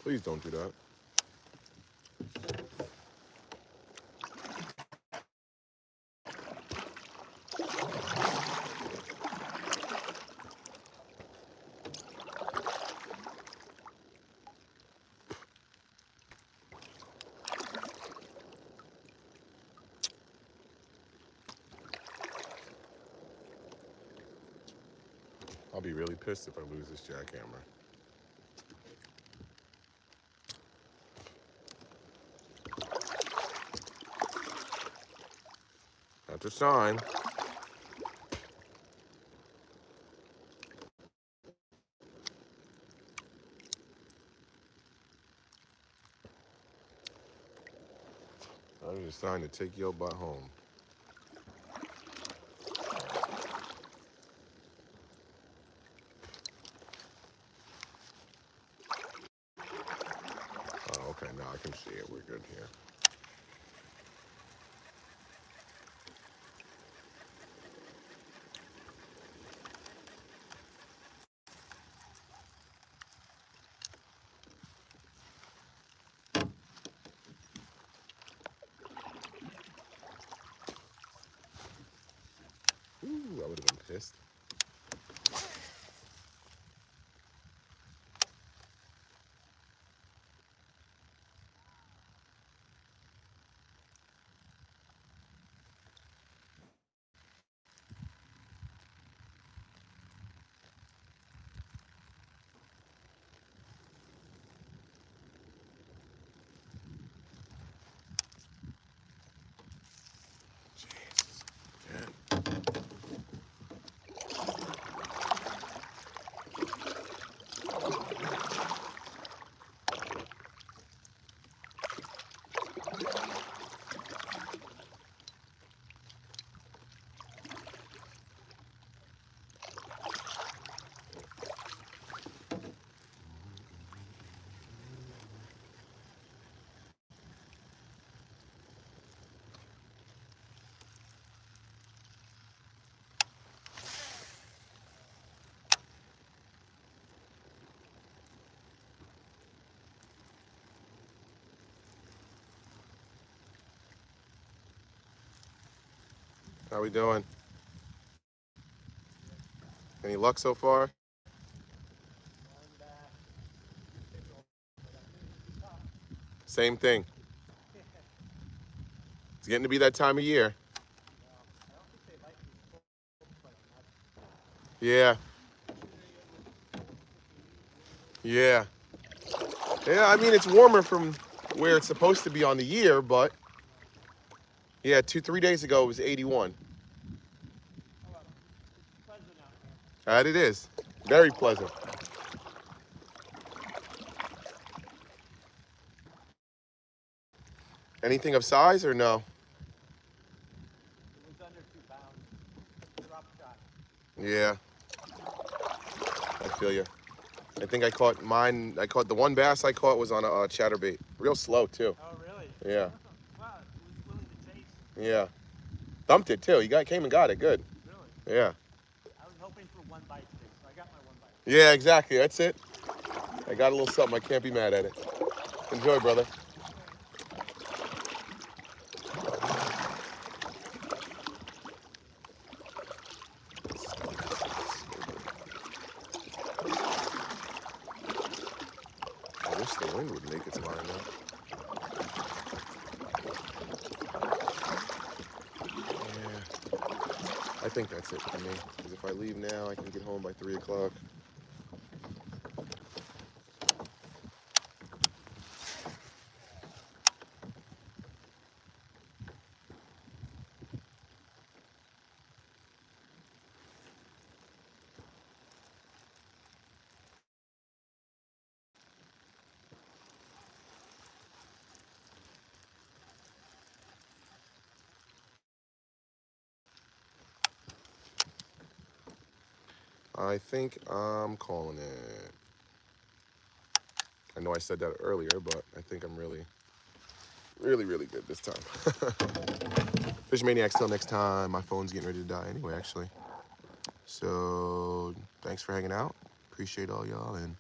Please don't do that. I'll be really pissed if I lose this jackhammer. That's a sign. That is a sign to take your butt home. Oh, okay, now I can see it. We're good here. Ooh, I would have been pissed. Jesus. Yeah. How we doing? Any luck so far? Same thing. It's getting to be that time of year. Yeah. Yeah. Yeah, I mean, it's warmer from where it's supposed to be on the year, but yeah, 3 days ago it was 81. That it is. Very pleasant. Anything of size or no? It was under 2 pounds. Drop shot. Yeah, I feel you. I think I caught mine. I caught the one bass I caught was on a chatterbait. Real slow too. Oh, really? Yeah. Wow, it was willing to chase. Yeah. Thumped it too. Came and got it. Good. Really? Yeah. I was hoping for one bite today, so I got my one bite. Yeah, exactly. That's it. I got a little something. I can't be mad at it. Enjoy, brother. I wish the wind would make its mind up. Yeah. I think that's it for me. Because if I leave now, I can get home by 3 o'clock. I think I'm calling it. I know I said that earlier, but I think I'm really, really, really good this time. Fish Maniacs, till next time. My phone's getting ready to die anyway, actually. So thanks for hanging out. Appreciate all y'all, and